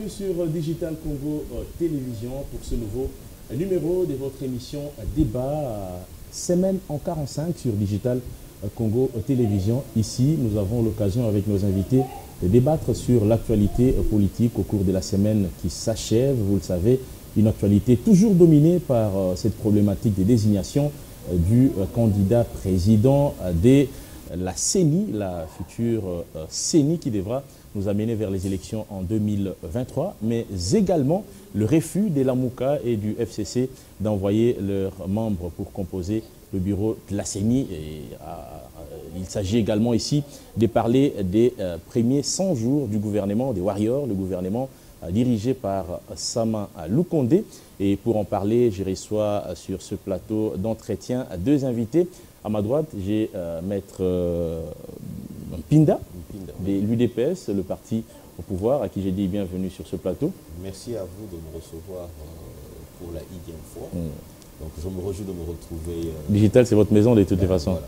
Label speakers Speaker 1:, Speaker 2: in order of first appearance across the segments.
Speaker 1: bienvenue sur Digital Congo Télévision pour ce nouveau numéro de votre émission Débat, semaine en 45 sur Digital Congo Télévision. Ici, nous avons l'occasion avec nos invités de débattre sur l'actualité politique au cours de la semaine qui s'achève. Vous le savez, une actualité toujours dominée par cette problématique des désignations du candidat président de la CENI, la future CENI qui devra nous amener vers les élections en 2023, mais également le refus des Lamouka et du FCC d'envoyer leurs membres pour composer le bureau de la CENI. Et, il s'agit également ici de parler des premiers 100 jours du gouvernement, des Warriors, le gouvernement dirigé par Sama Lukonde. Et pour en parler, je reçois sur ce plateau d'entretien deux invités. À ma droite, j'ai Maître Pinda, de l'UDPS, le parti au pouvoir, à qui j'ai dit bienvenue sur ce plateau.
Speaker 2: Merci à vous de me recevoir pour la énième fois. Donc je me réjouis de me retrouver.
Speaker 1: Digital, c'est votre maison de toutes les façons.
Speaker 2: Voilà.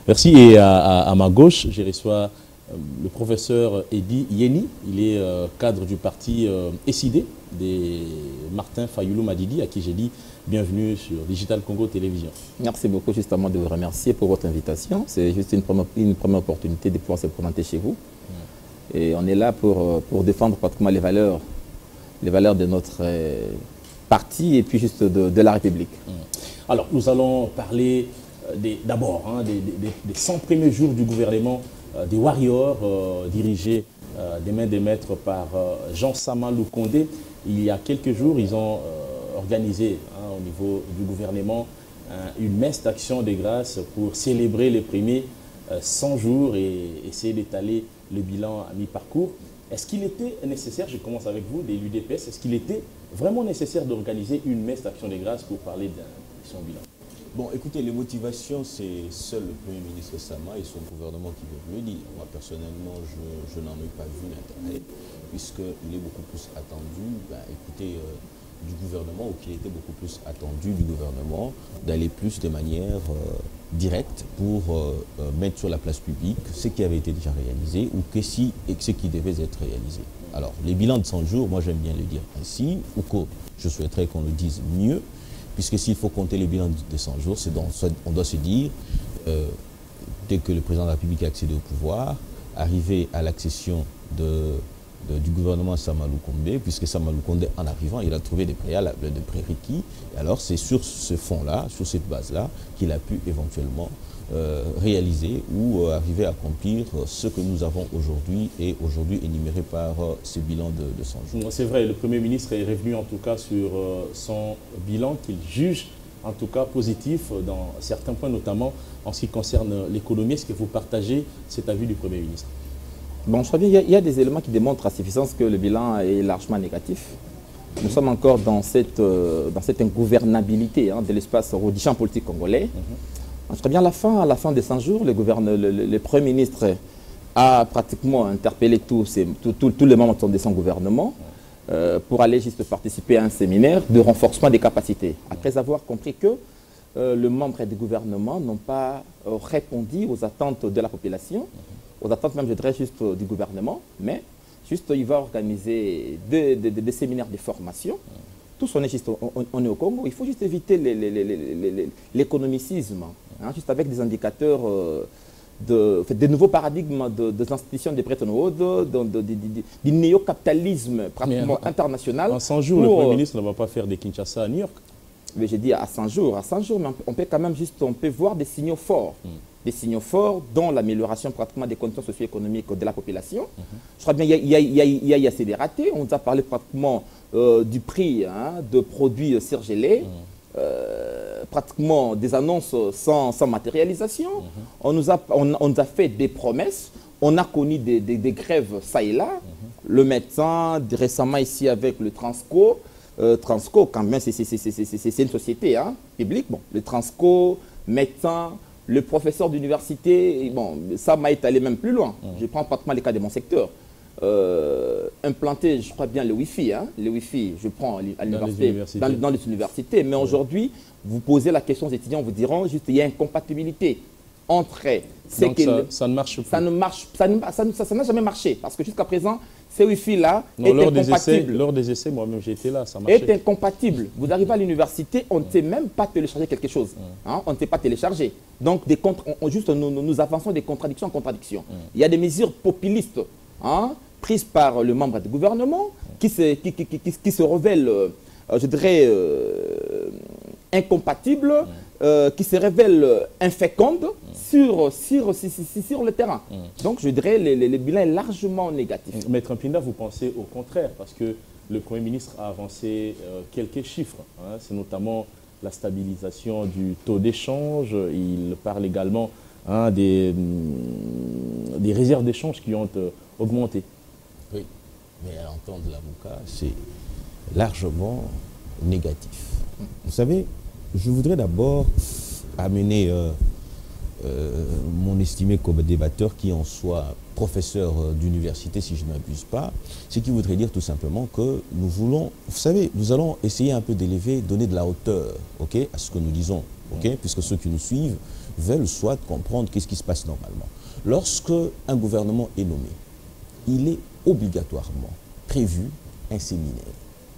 Speaker 1: Merci. Et à ma gauche, je reçois le professeur Edi Yeni. Il est cadre du parti SID, de Martin Fayoulou Madidi, à qui j'ai dit bienvenue sur Digital Congo Télévision.
Speaker 3: Merci beaucoup justement de vous remercier pour votre invitation. C'est juste une première opportunité de pouvoir se présenter chez vous. Et on est là pour défendre pratiquement les valeurs de notre parti et puis juste de la République.
Speaker 1: Alors nous allons parler d'abord des 100 premiers jours du gouvernement des Warriors dirigés des mains des maîtres par Jean-Sama Lukonde. Il y a quelques jours, ils ont organisé au niveau du gouvernement une messe d'action de grâce pour célébrer les premiers 100 jours et essayer d'étaler le bilan à mi-parcours. Est-ce qu'il était nécessaire, je commence avec vous, de l'UDPS, est-ce qu'il était vraiment nécessaire d'organiser une messe d'action de grâce pour parler de son bilan?
Speaker 2: Bon, écoutez, les motivations, c'est seul le Premier ministre Sama et son gouvernement qui veulent le dire. Moi, personnellement, je n'en ai pas vu l'intérêt, puisqu'il est beaucoup plus attendu, du gouvernement, ou qu'il était beaucoup plus attendu du gouvernement, d'aller plus de manière directe pour mettre sur la place publique ce qui avait été déjà réalisé ou ce qui devait être réalisé. Alors, les bilans de 100 jours, moi j'aime bien le dire ainsi, ou que je souhaiterais qu'on le dise mieux, puisque s'il faut compter les bilans de 100 jours, on doit se dire, dès que le président de la République a accédé au pouvoir, arrivé à l'accession du gouvernement Sama Lukonde, puisque Sama Lukonde, en arrivant, il a trouvé des préalables, des prérequis. Et alors, c'est sur ce fond-là, sur cette base-là, qu'il a pu éventuellement réaliser ou arriver à accomplir ce que nous avons aujourd'hui et aujourd'hui énuméré par ce bilan de 100 jours.
Speaker 1: C'est vrai, le Premier ministre est revenu en tout cas sur son bilan qu'il juge en tout cas positif dans certains points, notamment en ce qui concerne l'économie. Est-ce que vous partagez cet avis du Premier ministre?
Speaker 3: Bon, je crois bien qu'il y a des éléments qui démontrent à suffisance que le bilan est largement négatif. Nous sommes encore dans cette ingouvernabilité de l'espace du champ politique congolais. Je crois bien à la fin des 100 jours, le Premier ministre a pratiquement interpellé tous les membres de son gouvernement pour aller juste participer à un séminaire de renforcement des capacités. Après avoir compris que les membres du gouvernement n'ont pas répondu aux attentes de la population, aux attentes même, je dirais, juste du gouvernement, mais juste il va organiser des séminaires de formation. Tous on est au Congo, il faut juste éviter l'économicisme, juste avec des indicateurs, des nouveaux paradigmes des institutions de Bretton Woods, du néo-capitalisme pratiquement international.
Speaker 1: En 100 jours, le Premier ministre ne va pas faire des Kinshasa à New York.
Speaker 3: Mais j'ai dit à 100 jours, mais on peut quand même voir des signaux forts. Des signaux forts dans l'amélioration pratiquement des conditions socio-économiques de la population. Je crois bien qu'il y a assez de ratés. On nous a parlé pratiquement du prix de produits surgelés, pratiquement des annonces sans matérialisation. On nous a fait des promesses. On a connu des grèves ça et là. Le médecin, récemment ici avec le Transco. Transco, quand même, c'est une société publique. Bon, le Transco, médecin, le professeur d'université, bon, ça m'a étalé même plus loin. Je prends pratiquement les cas de mon secteur. Implanter, je crois bien, le Wi-Fi. Le Wi-Fi, je prends à l'université, dans les universités. Mais aujourd'hui, vous posez la question aux étudiants, vous diront juste il y a incompatibilité entrait.
Speaker 1: Donc ça ne marche plus.
Speaker 3: Ça n'a jamais marché parce que jusqu'à présent, ce Wi-Fi-là est incompatible.
Speaker 1: Lors des essais, moi-même j'étais là, ça marchait.
Speaker 3: Est incompatible. Vous arrivez à l'université, on ne sait même pas télécharger quelque chose. Hein, on ne sait pas télécharger. Donc nous avançons des contradictions en contradictions. Il y a des mesures populistes prises par le membre du gouvernement qui se révèlent, je dirais, incompatibles, qui se révèlent infécondes sur le terrain. Donc je dirais le bilan est largement négatif.
Speaker 1: Maître Mpinda, vous pensez au contraire, parce que le Premier ministre a avancé quelques chiffres. Hein, c'est notamment la stabilisation du taux d'échange. Il parle également des réserves d'échange qui ont augmenté.
Speaker 2: Oui, mais à l'entendre de l'avocat, c'est largement négatif. Vous savez, je voudrais d'abord amener mon estimé co-débatteur, qui en soit professeur d'université, si je ne m'abuse pas, ce qui voudrait dire tout simplement que nous voulons, vous savez, nous allons essayer un peu d'élever, donner de la hauteur, à ce que nous disons, puisque ceux qui nous suivent veulent soit comprendre qu'est-ce qui se passe normalement. Lorsque un gouvernement est nommé, il est obligatoirement prévu un séminaire.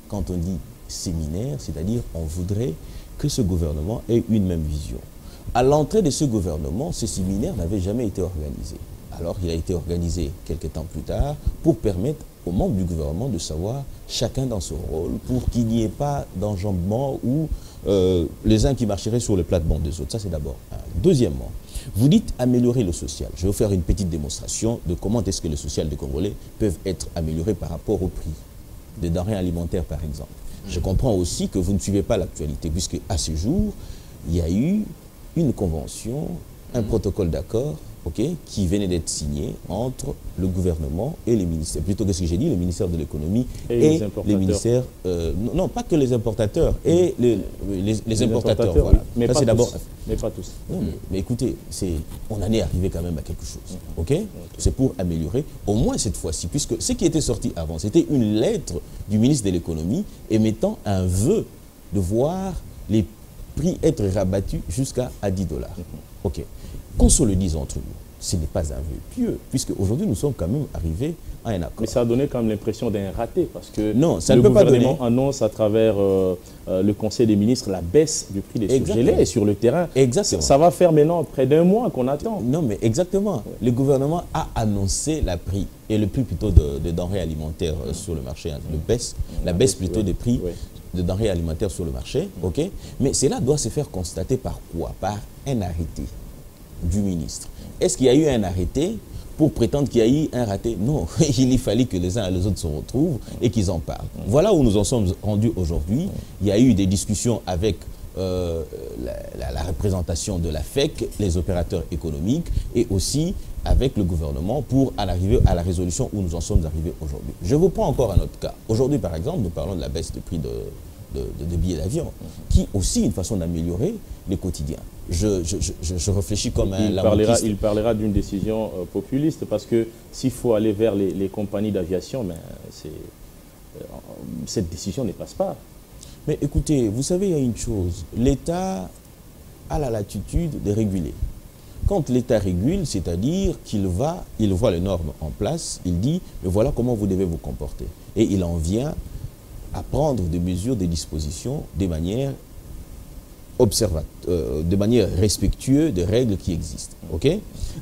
Speaker 2: Quand on dit séminaire, c'est-à-dire on voudrait que ce gouvernement ait une même vision. À l'entrée de ce gouvernement, ce séminaire n'avait jamais été organisé. Alors il a été organisé quelques temps plus tard pour permettre aux membres du gouvernement de savoir chacun dans son rôle, pour qu'il n'y ait pas d'enjambement ou les uns qui marcheraient sur le plate-bande des autres. Ça, c'est d'abord. Deuxièmement, vous dites améliorer le social. Je vais vous faire une petite démonstration de comment est-ce que le social des Congolais peuvent être améliorés par rapport au prix des denrées alimentaires, par exemple. Je comprends aussi que vous ne suivez pas l'actualité, puisque à ce jour, il y a eu une convention, un protocole d'accord, qui venait d'être signé entre le gouvernement et les ministères. Plutôt que ce que j'ai dit, le ministère de l'économie et les ministères... non, pas que les importateurs, et les importateurs, voilà.
Speaker 1: Oui, mais, pas tous.
Speaker 2: Non, mais écoutez, on en est arrivé quand même à quelque chose. C'est pour améliorer, au moins cette fois-ci, puisque ce qui était sorti avant, c'était une lettre du ministre de l'économie émettant un vœu de voir les prix être rabattus jusqu'à 10 $. Qu'on se le dise entre nous, ce n'est pas un vœu pieux, puisque aujourd'hui nous sommes quand même arrivés à un accord.
Speaker 1: Mais ça a donné quand même l'impression d'un raté, parce que
Speaker 2: non, ça ne peut pas donner.
Speaker 1: Le gouvernement annonce à travers le Conseil des ministres la baisse du prix des surgelés, et sur le terrain, ça va faire maintenant près d'un mois qu'on attend.
Speaker 2: Non, mais exactement. Le gouvernement a annoncé le prix plutôt de denrées alimentaires sur le marché, la baisse plutôt des prix de denrées alimentaires sur le marché, mais cela doit se faire constater par quoi? Par un arrêté du ministre. Est-ce qu'il y a eu un arrêté pour prétendre qu'il y a eu un raté? Non, il fallait que les uns et les autres se retrouvent et qu'ils en parlent. Voilà où nous en sommes rendus aujourd'hui. Il y a eu des discussions avec la représentation de la FEC, les opérateurs économiques, et aussi avec le gouvernement pour en arriver à la résolution où nous en sommes arrivés aujourd'hui. Je vous prends encore un autre cas. Aujourd'hui, par exemple, nous parlons de la baisse de prix de billets d'avion, qui est aussi une façon d'améliorer les quotidiens. Je réfléchis comme un lamentiste.
Speaker 1: Il parlera d'une décision populiste, parce que s'il faut aller vers les compagnies d'aviation, cette décision ne passe pas.
Speaker 2: Mais écoutez, vous savez, il y a une chose. L'État a la latitude de réguler. Quand l'État régule, c'est-à-dire qu'il voit les normes en place, il dit, mais voilà comment vous devez vous comporter. Et il en vient à prendre des mesures, des dispositions de manière respectueuse des règles qui existent.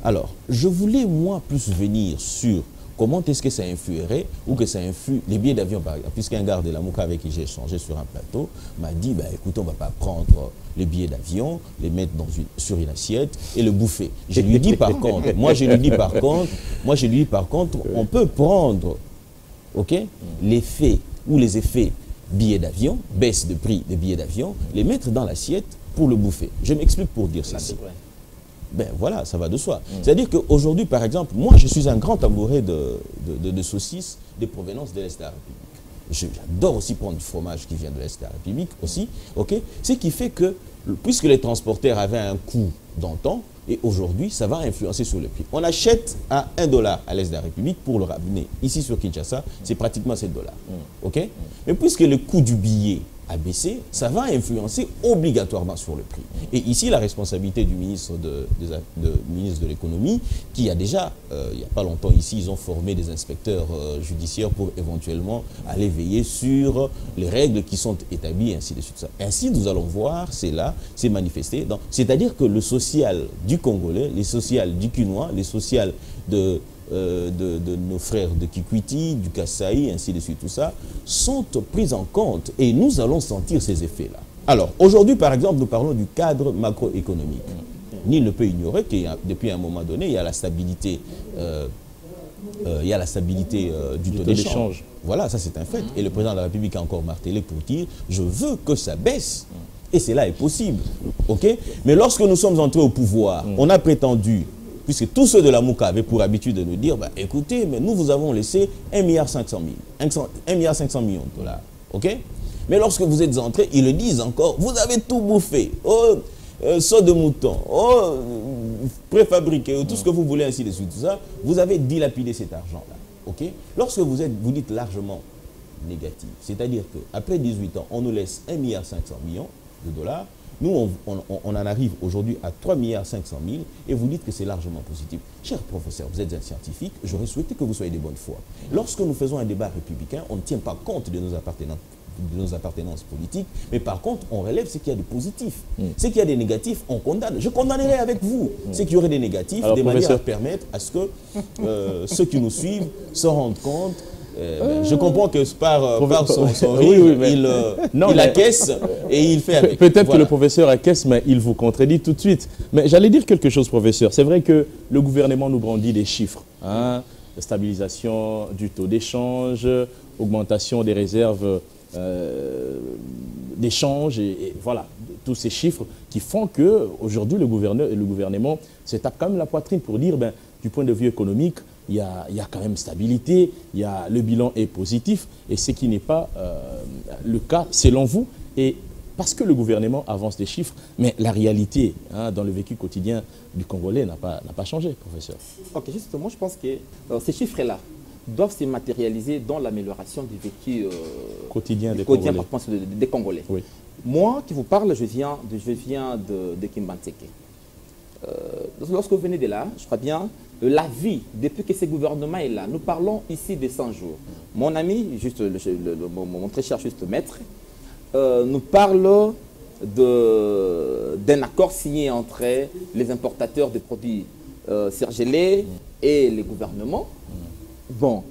Speaker 2: Alors, je voulais, moi, plus venir sur comment est-ce que ça influerait ou que ça influe les billets d'avion, par exemple. Puisqu'un garde de la Mouka avec qui j'ai échangé sur un plateau m'a dit, écoute, on ne va pas prendre les billets d'avion, les mettre sur une assiette et le bouffer. Je lui dis par contre, on peut prendre l'effet ou les effets billets d'avion, baisse de prix des billets d'avion, les mettre dans l'assiette pour le bouffer. Je m'explique pour dire ceci. Ben voilà, ça va de soi. C'est-à-dire qu'aujourd'hui, par exemple, moi je suis un grand amoureux de saucisses de provenance de l'Est de la République. J'adore aussi prendre du fromage qui vient de l'Est de la République aussi. Ce qui fait que, puisque les transporteurs avaient un coût d'antan, et aujourd'hui, ça va influencer sur le prix. On achète à 1 $ à l'Est de la République pour le ramener. Ici sur Kinshasa, c'est pratiquement 7 $. Mais puisque le coût du billet à baisser, ça va influencer obligatoirement sur le prix. Et ici, la responsabilité du ministre de l'économie, qui a déjà, il n'y a pas longtemps ici, ils ont formé des inspecteurs judiciaires pour éventuellement aller veiller sur les règles qui sont établies, ainsi de suite. Ainsi, nous allons voir, c'est là, c'est manifesté. C'est-à-dire que le social du Congolais, les social du Quinois, les social de nos frères de Kikwiti, du Kasaï, ainsi de suite, tout ça, sont pris en compte et nous allons sentir ces effets-là. Alors, aujourd'hui, par exemple, nous parlons du cadre macroéconomique. Nul ne peut ignorer que depuis un moment donné, il y a la stabilité, du taux d'échange. Voilà, ça c'est un fait. Et le président de la République a encore martelé pour dire « je veux que ça baisse ». Et cela est possible. Okay? Mais lorsque nous sommes entrés au pouvoir, on a prétendu, puisque tous ceux de la MOUCA avaient pour habitude de nous dire bah, écoutez, mais nous vous avons laissé 1,5 milliard de dollars. Okay? Mais lorsque vous êtes entrés, ils le disent encore, vous avez tout bouffé. Oh, saut de mouton, oh, préfabriqué, tout ce que vous voulez, ainsi de suite, tout ça, vous avez dilapidé cet argent-là. Okay? Lorsque vous dites largement négatif, c'est-à-dire qu'après 18 ans, on nous laisse 1,5 milliard de dollars, nous, on en arrive aujourd'hui à 3,5 milliards et vous dites que c'est largement positif. Cher professeur, vous êtes un scientifique, j'aurais souhaité que vous soyez de bonne foi. Lorsque nous faisons un débat républicain, on ne tient pas compte de nos appartenances politiques, mais par contre, on relève ce qu'il y a de positif. Ce qu'il y a de négatif, on condamne. Je condamnerai avec vous ce qu'il y aurait de négatifs, de manière à permettre à ce que ceux qui nous suivent se rendent compte. Je comprends que par son rire, il acquiesce et il fait avec.
Speaker 1: Peut-être que le professeur acquiesce, mais il vous contredit tout de suite. Mais j'allais dire quelque chose, professeur. C'est vrai que le gouvernement nous brandit des chiffres. Hein, stabilisation du taux d'échange, augmentation des réserves d'échange, et voilà, tous ces chiffres qui font qu'aujourd'hui, le gouvernement se tape quand même la poitrine pour dire, ben, du point de vue économique, il y a quand même stabilité, le bilan est positif, et ce qui n'est pas le cas selon vous, et parce que le gouvernement avance des chiffres, mais la réalité dans le vécu quotidien du Congolais n'a pas changé, professeur.
Speaker 3: Ok, justement, je pense que ces chiffres-là doivent se matérialiser dans l'amélioration du vécu
Speaker 1: quotidien des
Speaker 3: Congolais.
Speaker 1: Oui.
Speaker 3: Moi qui vous parle, je viens de Kimbantseke. Lorsque vous venez de là, je crois bien, la vie, depuis que ce gouvernement est là, nous parlons ici de 100 jours. Mon ami, mon très cher juste maître, nous parle d'un accord signé entre les importateurs de produits surgelés et les gouvernements. Bon,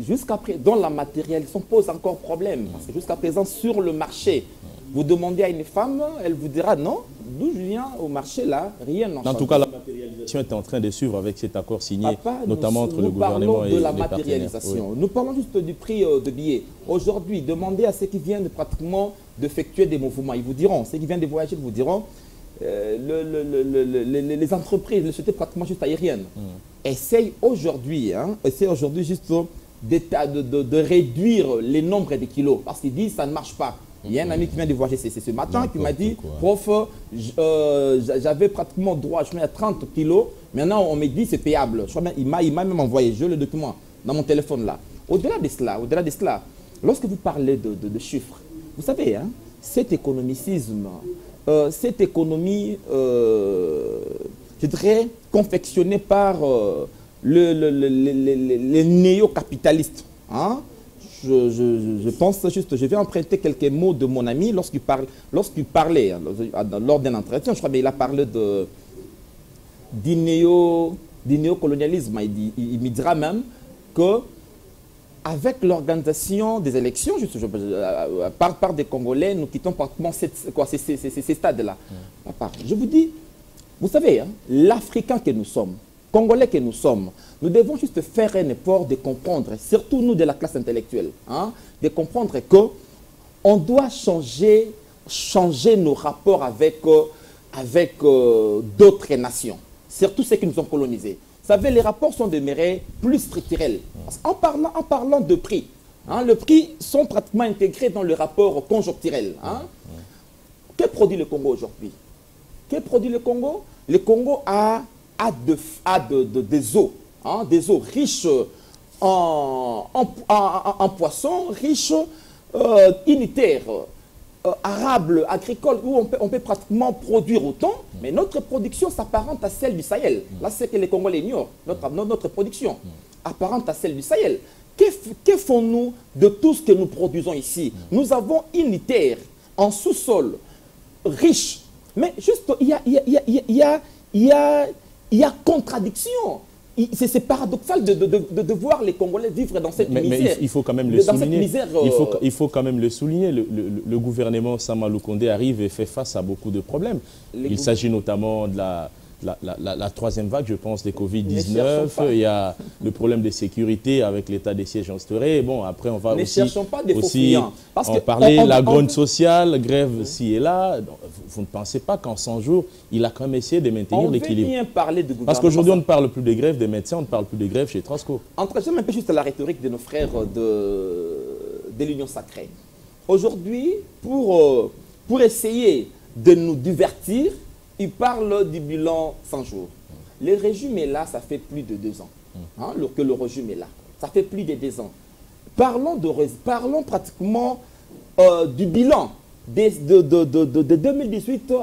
Speaker 3: jusqu'à présent, dans la matérialisation pose encore problème. Parce que jusqu'à présent, sur le marché, vous demandez à une femme, elle vous dira non, d'où je viens au marché là, rien n'en change.
Speaker 1: En tout cas, la matérialisation est en train de suivre avec cet accord signé, notamment entre le gouvernement et les partenaires. Nous parlons de la matérialisation. Oui.
Speaker 3: Nous parlons juste du prix de billets. Aujourd'hui, demandez à ceux qui viennent pratiquement d'effectuer des mouvements. Ils vous diront, ceux qui viennent de voyager, ils vous diront, les entreprises, les sociétés pratiquement juste aériennes, essayent aujourd'hui juste de réduire les nombres de kilos. Parce qu'ils disent, ça ne marche pas. Il y a un ami qui vient de voyager ce matin qui m'a dit, prof, j'avais pratiquement droit, je mets à 30 kilos, maintenant on me dit c'est payable. Il m'a même envoyé, je le document dans mon téléphone là. Au-delà de cela, lorsque vous parlez de chiffres, vous savez, hein, cet économicisme, cette économie, je dirais, confectionnée par les néo-capitalistes, hein, je pense juste, je vais emprunter quelques mots de mon ami lorsqu'il parlait lors d'un entretien, je crois, mais il a parlé du néocolonialisme. Il me dira même que avec l'organisation des élections, par des Congolais, nous quittons pratiquement ces stades-là. Je vous dis, vous savez, hein, l'Africain que nous sommes, Congolais que nous sommes, nous devons juste faire un effort de comprendre, surtout nous de la classe intellectuelle, hein, de comprendre qu'on doit changer nos rapports avec d'autres nations, surtout ceux qui nous ont colonisés. Vous savez, les rapports sont demeurés plus structurels. En parlant de prix, hein, les prix sont pratiquement intégrés dans le rapport conjoncturel. Hein. Que produit le Congo aujourd'hui? Que produit le Congo? Le Congo a des eaux, hein, des eaux riches en poissons, riches unitaires. arable, agricole, où on peut pratiquement produire autant, mais notre production s'apparente à celle du Sahel. Là, c'est que les Congolais ignorent. Notre production apparente à celle du Sahel. Que font-nous de tout ce que nous produisons ici? Nous avons une terre en sous-sol riche, mais juste, il y a contradiction. C'est paradoxal de voir les Congolais vivre dans cette misère.
Speaker 1: Mais il faut quand même le souligner. Il faut quand même le souligner. Le gouvernement Sama Lukonde arrive et fait face à beaucoup de problèmes. Il s'agit notamment de la troisième vague, je pense, des Covid-19. Il y a le problème de sécurité avec l'état des sièges instauré. Bon, après, on va aussi en parler. La grogne sociale, grève ci et là. Vous ne pensez pas qu'en 100 jours, il a quand même essayé de maintenir l'équilibre? Parce qu'aujourd'hui, on ne parle plus des grèves des médecins, on ne parle plus des grèves chez Transco.
Speaker 3: J'aime un peu juste la rhétorique de nos frères de l'Union sacrée. Aujourd'hui, pour essayer de nous divertir, ils parlent du bilan 100 jours. Le régime est là, ça fait plus de 2 ans. Que le régime est là. Ça fait plus de 2 ans. Parlons pratiquement du bilan de 2018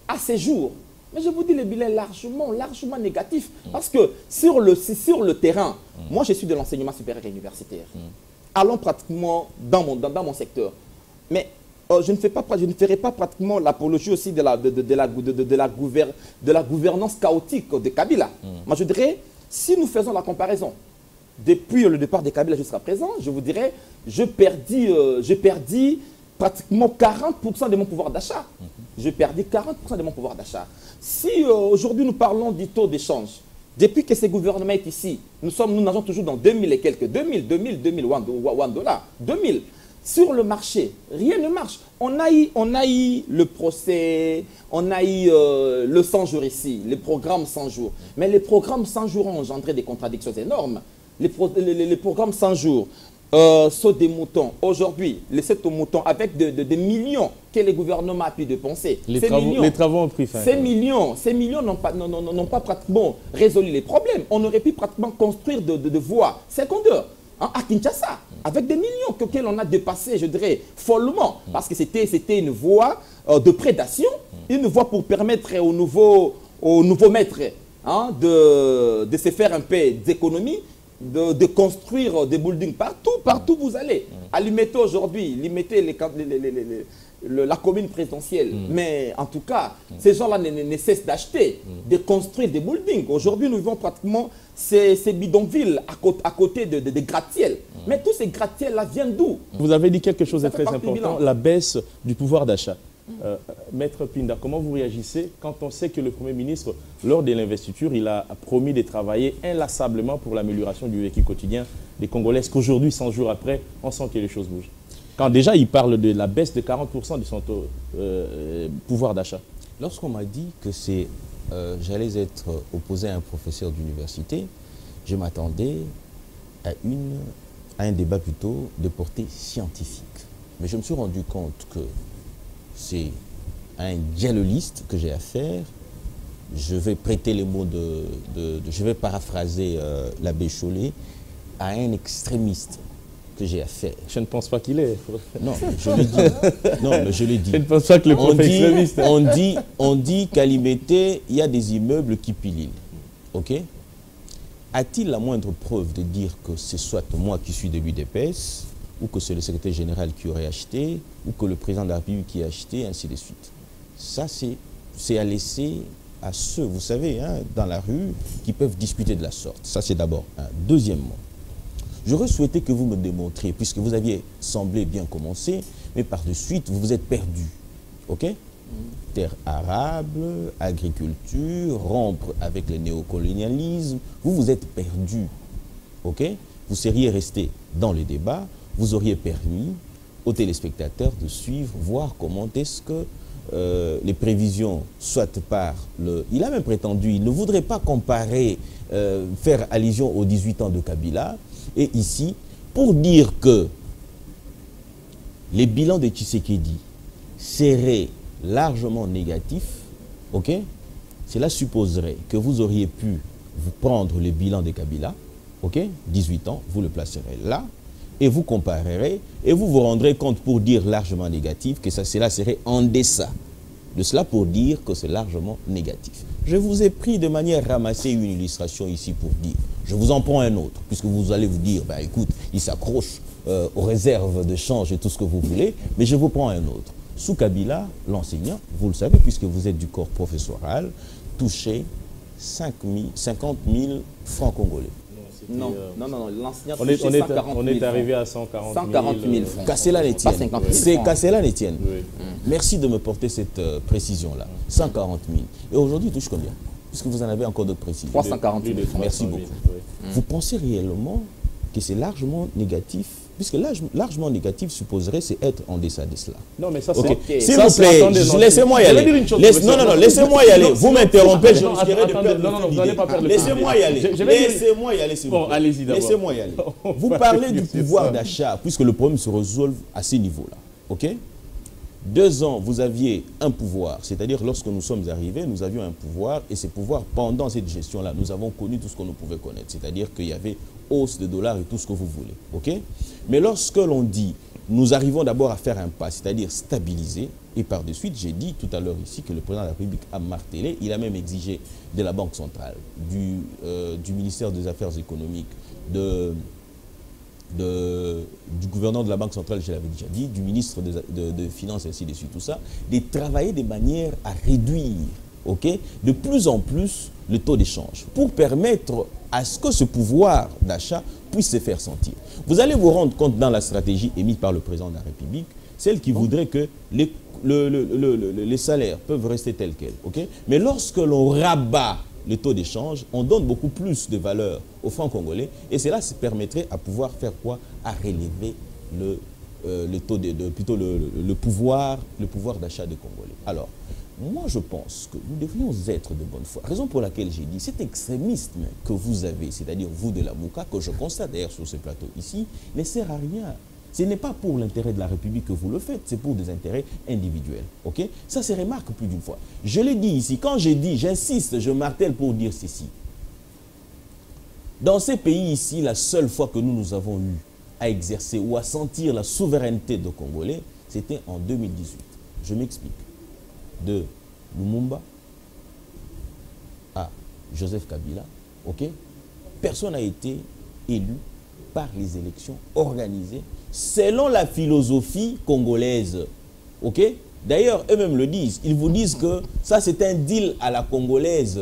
Speaker 3: à ces jours. Mais je vous dis, le bilan est largement négatif. Parce que sur le terrain, moi je suis de l'enseignement supérieur et universitaire. Allons pratiquement dans mon secteur. Mais je ne ferai pas pratiquement l'apologie aussi de la gouvernance chaotique de Kabila. Moi je dirais, si nous faisons la comparaison, depuis le départ de Kabila jusqu'à présent, je vous dirais, j'ai perdu pratiquement 40% de mon pouvoir d'achat. J'ai perdu 40% de mon pouvoir d'achat. Si aujourd'hui nous parlons du taux d'échange, depuis que ce gouvernement est ici, nous nageons toujours dans 2000 et quelques, 2000 $, 2000. Sur le marché, rien ne marche. On a eu le procès, on a eu le 100 jours ici, les programmes 100 jours. Mais les programmes 100 jours ont engendré des contradictions énormes. Les programmes 100 jours sont des moutons. Aujourd'hui, les 7 moutons, avec des millions que le gouvernement a pu dépenser.
Speaker 1: Les travaux ont pris fin.
Speaker 3: Ces millions n'ont pas pratiquement résolu les problèmes. On aurait pu pratiquement construire de voies secondaires. À Kinshasa, avec des millions auxquels on a dépassé, je dirais, follement, parce que c'était une voie de prédation, une voie pour permettre aux nouveaux maîtres de se faire un peu d'économie, de construire des buildings partout vous allez. À Limité aujourd'hui, la commune présidentielle, mais en tout cas, ces gens-là ne cessent d'acheter, de construire des buildings. Aujourd'hui, nous vivons pratiquement ces bidonvilles à côté de gratte-ciel. Mais tous ces gratte-ciels-là viennent d'où?
Speaker 1: Vous avez dit quelque chose de très important, la baisse du pouvoir d'achat. Maître Pinda, comment vous réagissez quand on sait que le Premier ministre, lors de l'investiture, il a promis de travailler inlassablement pour l'amélioration du vécu quotidien des Congolais? Est-ce qu'aujourd'hui, 100 jours après, on sent que les choses bougent? Quand déjà, il parle de la baisse de 40% de son pouvoir d'achat.
Speaker 2: Lorsqu'on m'a dit que j'allais être opposé à un professeur d'université, je m'attendais à un débat plutôt de portée scientifique. Mais je me suis rendu compte que c'est un dialogiste que j'ai à faire. Je vais prêter les mots je vais paraphraser l'abbé Chollet, à un extrémiste que j'ai à faire.
Speaker 1: Je ne pense pas qu'il est.
Speaker 2: Non, je l'ai dit. Non, mais je l'ai dit.
Speaker 1: Je ne pense pas que le prophète extrémiste.
Speaker 2: On dit qu'à Limité, il y a des immeubles qui pililent. OK? A-t-il la moindre preuve de dire que c'est soit moi qui suis de l'UDPS, ou que c'est le secrétaire général qui aurait acheté, ou que le président de la République qui a acheté, ainsi de suite? Ça, c'est à laisser à ceux, vous savez, dans la rue, qui peuvent discuter de la sorte. Ça, c'est d'abord un. Deuxièmement, j'aurais souhaité que vous me démontriez, puisque vous aviez semblé bien commencer, mais par de suite, vous vous êtes perdu. OK? Terre arable, agriculture, rompre avec le néocolonialisme, vous vous êtes perdu. OK? Vous seriez resté dans les débats, vous auriez permis aux téléspectateurs de suivre, voir comment est-ce que les prévisions, soit par le... Il a même prétendu, il ne voudrait pas comparer, faire allusion aux 18 ans de Kabila, et ici, pour dire que les bilans de Tshisekedi seraient largement négatifs, ok? Cela supposerait que vous auriez pu vous prendre le bilan de Kabila, ok? 18 ans, vous le placerez là, et vous comparerez et vous vous rendrez compte pour dire largement négatif que cela serait en deçà de cela pour dire que c'est largement négatif. Je vous ai pris de manière ramassée une illustration ici pour dire. Je vous en prends un autre, puisque vous allez vous dire, ben écoute, il s'accroche aux réserves de change et tout ce que vous voulez, mais je vous prends un autre. Sous Kabila, l'enseignant, vous le savez, puisque vous êtes du corps professoral, touchait 50 000 francs congolais.
Speaker 3: Non, l'enseignant
Speaker 1: on est arrivé à 140 000
Speaker 3: francs.
Speaker 2: Qu'à cela ne tienne.
Speaker 3: Pas 50 000
Speaker 2: C'est
Speaker 3: francs.
Speaker 2: qu'à cela ne tienne.
Speaker 1: Oui.
Speaker 2: Merci de me porter cette précision-là. 140 000. Et aujourd'hui, il touche combien? Puisque vous en avez encore d'autres précisions.
Speaker 3: 340 000 francs.
Speaker 2: Merci beaucoup.
Speaker 1: Oui.
Speaker 2: Vous pensez réellement que c'est largement négatif? Puisque largement négatif supposerait c'est être en deçà de cela.
Speaker 1: Non, mais ça, c'est...
Speaker 2: Ok.
Speaker 1: Okay.
Speaker 2: S'il vous plaît, laissez-moi y aller. Non, laissez-moi y aller. Vous m'interrompez, je risquerai de perdre.
Speaker 1: Non, vous n'allez pas perdre.
Speaker 2: Laissez-moi y aller. Laissez-moi y aller, s'il vous plaît.
Speaker 1: Bon, allez-y d'abord.
Speaker 2: Laissez-moi y aller. Vous parlez du pouvoir d'achat, puisque le problème se résolve à ces niveaux-là. OK? 2 ans, vous aviez un pouvoir, c'est-à-dire lorsque nous sommes arrivés, nous avions un pouvoir, et ces pouvoirs, pendant cette gestion-là, nous avons connu tout ce qu'on pouvait connaître, c'est-à-dire qu'il y avait hausse de dollars et tout ce que vous voulez. OK? Mais lorsque l'on dit, nous arrivons d'abord à faire un pas, c'est-à-dire stabiliser, et par de suite, j'ai dit tout à l'heure ici que le président de la République a martelé, il a même exigé de la Banque centrale, du ministère des Affaires économiques, du gouverneur de la Banque centrale, je l'avais déjà dit, du ministre de Finances, ainsi de suite, tout ça, de travailler de manière à réduire, okay, de plus en plus le taux d'échange pour permettre à ce que ce pouvoir d'achat puisse se faire sentir. Vous allez vous rendre compte dans la stratégie émise par le président de la République, celle qui voudrait que les salaires peuvent rester tels quels, okay? Mais lorsque l'on rabat le taux d'échange, on donne beaucoup plus de valeur aux francs congolais et cela se permettrait à pouvoir faire quoi? À relever le taux plutôt le pouvoir d'achat des Congolais. Alors, moi je pense que nous devrions être de bonne foi. Raison pour laquelle j'ai dit, cet extrémisme que vous avez, c'est-à-dire vous de la Mouka, que je constate d'ailleurs sur ce plateau ici, ne sert à rien. Ce n'est pas pour l'intérêt de la République que vous le faites, c'est pour des intérêts individuels. Okay? Ça se remarque plus d'une fois. Je l'ai dit ici, quand j'ai dit, j'insiste, je martèle pour dire ceci. Dans ces pays ici, la seule fois que nous avons eu à exercer ou à sentir la souveraineté de Congolais, c'était en 2018. Je m'explique. De Lumumba à Joseph Kabila, okay? Personne n'a été élu par les élections organisées selon la philosophie congolaise. Ok? D'ailleurs, eux-mêmes le disent. Ils vous disent que ça, c'est un deal à la congolaise.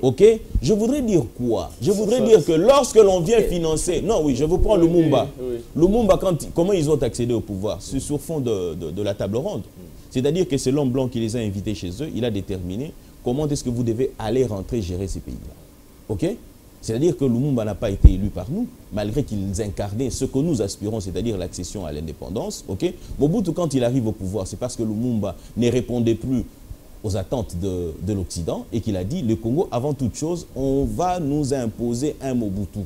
Speaker 2: Ok? Je voudrais dire quoi? Je voudrais dire que lorsque l'on vient financer... Non, oui, je vous prends Lumumba. Lumumba, comment ils ont accédé au pouvoir? C'est sur fond de la table ronde. C'est-à-dire que c'est l'homme blanc qui les a invités chez eux. Il a déterminé comment est-ce que vous devez aller rentrer gérer ces pays-là. Ok? C'est-à-dire que Lumumba n'a pas été élu par nous, malgré qu'ils incarnaient ce que nous aspirons, c'est-à-dire l'accession à l'indépendance. Okay? Mobutu, quand il arrive au pouvoir, c'est parce que Lumumba ne répondait plus aux attentes de l'Occident et qu'il a dit, le Congo, avant toute chose, on va nous imposer un Mobutu.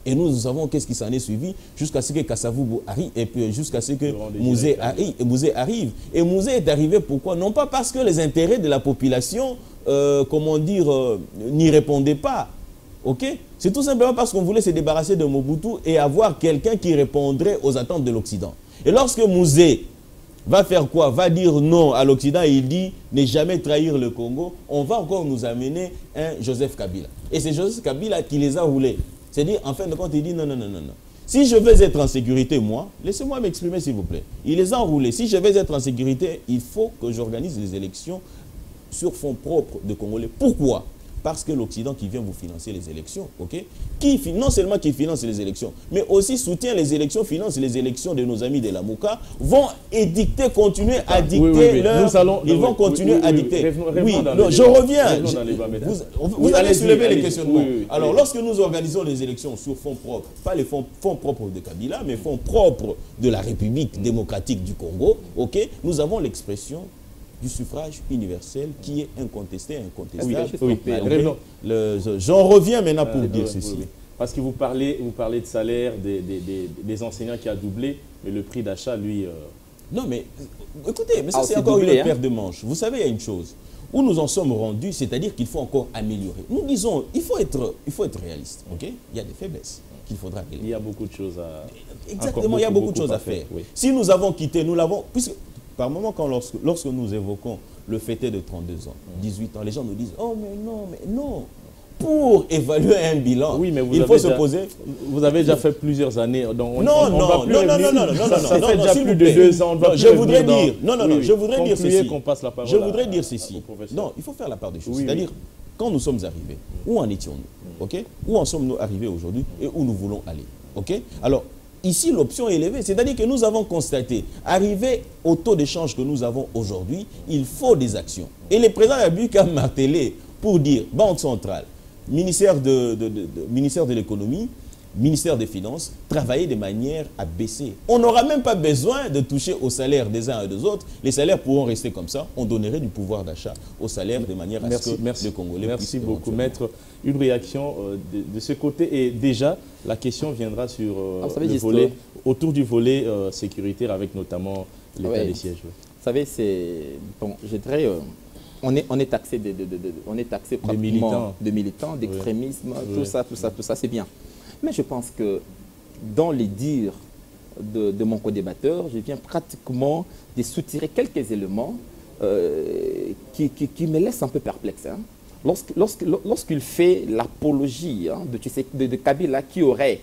Speaker 2: Et nous savons qu'est-ce qui s'en est suivi jusqu'à ce que Kasavubu arrive et puis jusqu'à ce que Mouzé arrive. Et Mouzé est arrivé pourquoi? Non pas parce que les intérêts de la population, n'y répondaient pas. Okay? C'est tout simplement parce qu'on voulait se débarrasser de Mobutu et avoir quelqu'un qui répondrait aux attentes de l'Occident. Et lorsque Mouzé va faire quoi? Va dire non à l'Occident et il dit ne jamais trahir le Congo, on va encore nous amener un Joseph Kabila. Et c'est Joseph Kabila qui les a roulés. C'est-à-dire, en fin de compte, il dit non. Si je veux être en sécurité, moi, laissez-moi m'exprimer s'il vous plaît. Il les a enroulés. Si je veux être en sécurité, il faut que j'organise les élections sur fonds propres de Congolais. Pourquoi? Parce que l'Occident qui vient vous financer les élections, ok, non seulement qui finance les élections, mais aussi soutient les élections, finance les élections de nos amis de la Mouka, vont édicter, continuer à dicter ils vont continuer à dicter. Oui, je reviens. Vous allez soulever les questionnements. Alors, lorsque nous organisons les élections sur fonds propres, pas les fonds propres de Kabila, mais fonds propres de la République démocratique du Congo, ok, nous avons l'expression du suffrage universel qui est incontesté, incontestable. J'en reviens maintenant pour dire ceci.
Speaker 1: Parce que vous parlez de salaire des enseignants qui a doublé, mais le prix d'achat, lui...
Speaker 2: Non, mais écoutez, mais ça c'est encore une paire de manches. Vous savez, il y a une chose. où nous en sommes rendus, c'est-à-dire qu'il faut encore améliorer. Nous disons, il faut être réaliste, ok? Il y a des faiblesses qu'il faudra régler.
Speaker 1: Il y a beaucoup de choses à...
Speaker 2: Exactement, il y a beaucoup de choses à faire.
Speaker 1: Oui.
Speaker 2: Si nous avons quitté, nous l'avons... Puisque par moment, lorsque nous évoquons le fêté de 32 ans, 18 ans, les gens nous disent, oh mais non. Pour évaluer un bilan,
Speaker 1: oui, mais
Speaker 2: il faut se poser...
Speaker 1: Vous avez déjà fait plusieurs années. Donc
Speaker 2: non,
Speaker 1: ça fait déjà plus de 2 ans.
Speaker 2: Je voudrais dire, je voudrais dire ceci.
Speaker 1: Qu'on passe la parole
Speaker 2: je voudrais dire ceci. Non, il faut faire la part des choses.
Speaker 1: Oui,
Speaker 2: c'est-à-dire, quand nous sommes arrivés, où en étions-nous? Ok? Où en sommes-nous arrivés aujourd'hui et où nous voulons aller? Ok? Alors, ici, l'option est élevée. C'est-à-dire que nous avons constaté, arrivé au taux d'échange que nous avons aujourd'hui, il faut des actions. Et le président a bu qu'à marteler pour dire, Banque centrale, ministère de l'économie, ministère des Finances, travailler de manière à baisser. On n'aura même pas besoin de toucher au salaire des uns et des autres. Les salaires pourront rester comme ça. On donnerait du pouvoir d'achat au salaire de manière à ce que les Congolais puissent...
Speaker 1: Merci beaucoup. Maître, une réaction de ce côté. Et déjà, la question viendra sur le volet, autour du volet sécuritaire avec notamment l'état des sièges. Oui.
Speaker 3: Vous savez, c'est... Bon, je dirais... On est taxé de militants, d'extrémisme, tout ça, c'est bien. Mais je pense que dans les dires de mon co-débatteur, je viens pratiquement de soutirer quelques éléments qui me laissent un peu perplexe. Hein. Lorsqu'il fait l'apologie de Kabila qui aurait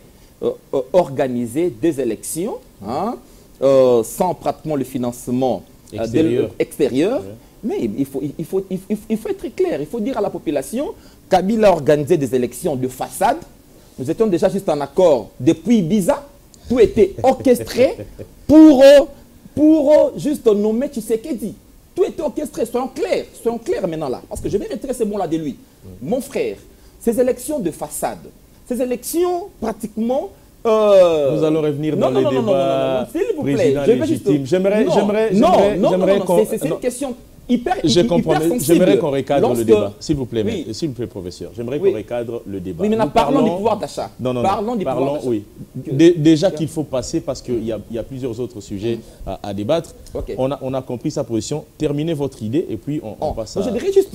Speaker 3: organisé des élections sans pratiquement le financement extérieur. Ouais. Mais il faut être clair, il faut dire à la population, Kabila a organisé des élections de façade. Nous étions déjà juste en accord depuis Ibiza. Tout était orchestré pour juste nommer Tshisekedi. Tout était orchestré, soyons clairs maintenant là. Parce que je vais retirer ces mots-là de lui. Mon frère, ces élections de façade, ces élections pratiquement...
Speaker 1: Nous allons revenir dans le débat président légitime. J'aimerais
Speaker 3: c'est une question hyper sensible.
Speaker 1: J'aimerais qu'on recadre le débat, s'il vous plaît, s'il vous plaît, professeur. J'aimerais qu'on recadre le débat.
Speaker 3: Oui, mais parlons du pouvoir d'achat.
Speaker 1: Parlons du pouvoir d'achat. Oui. Déjà qu'il faut passer, parce qu'il y a plusieurs autres sujets à débattre. On a compris sa position. Terminez votre idée et puis on passe à...
Speaker 3: Je dirais juste,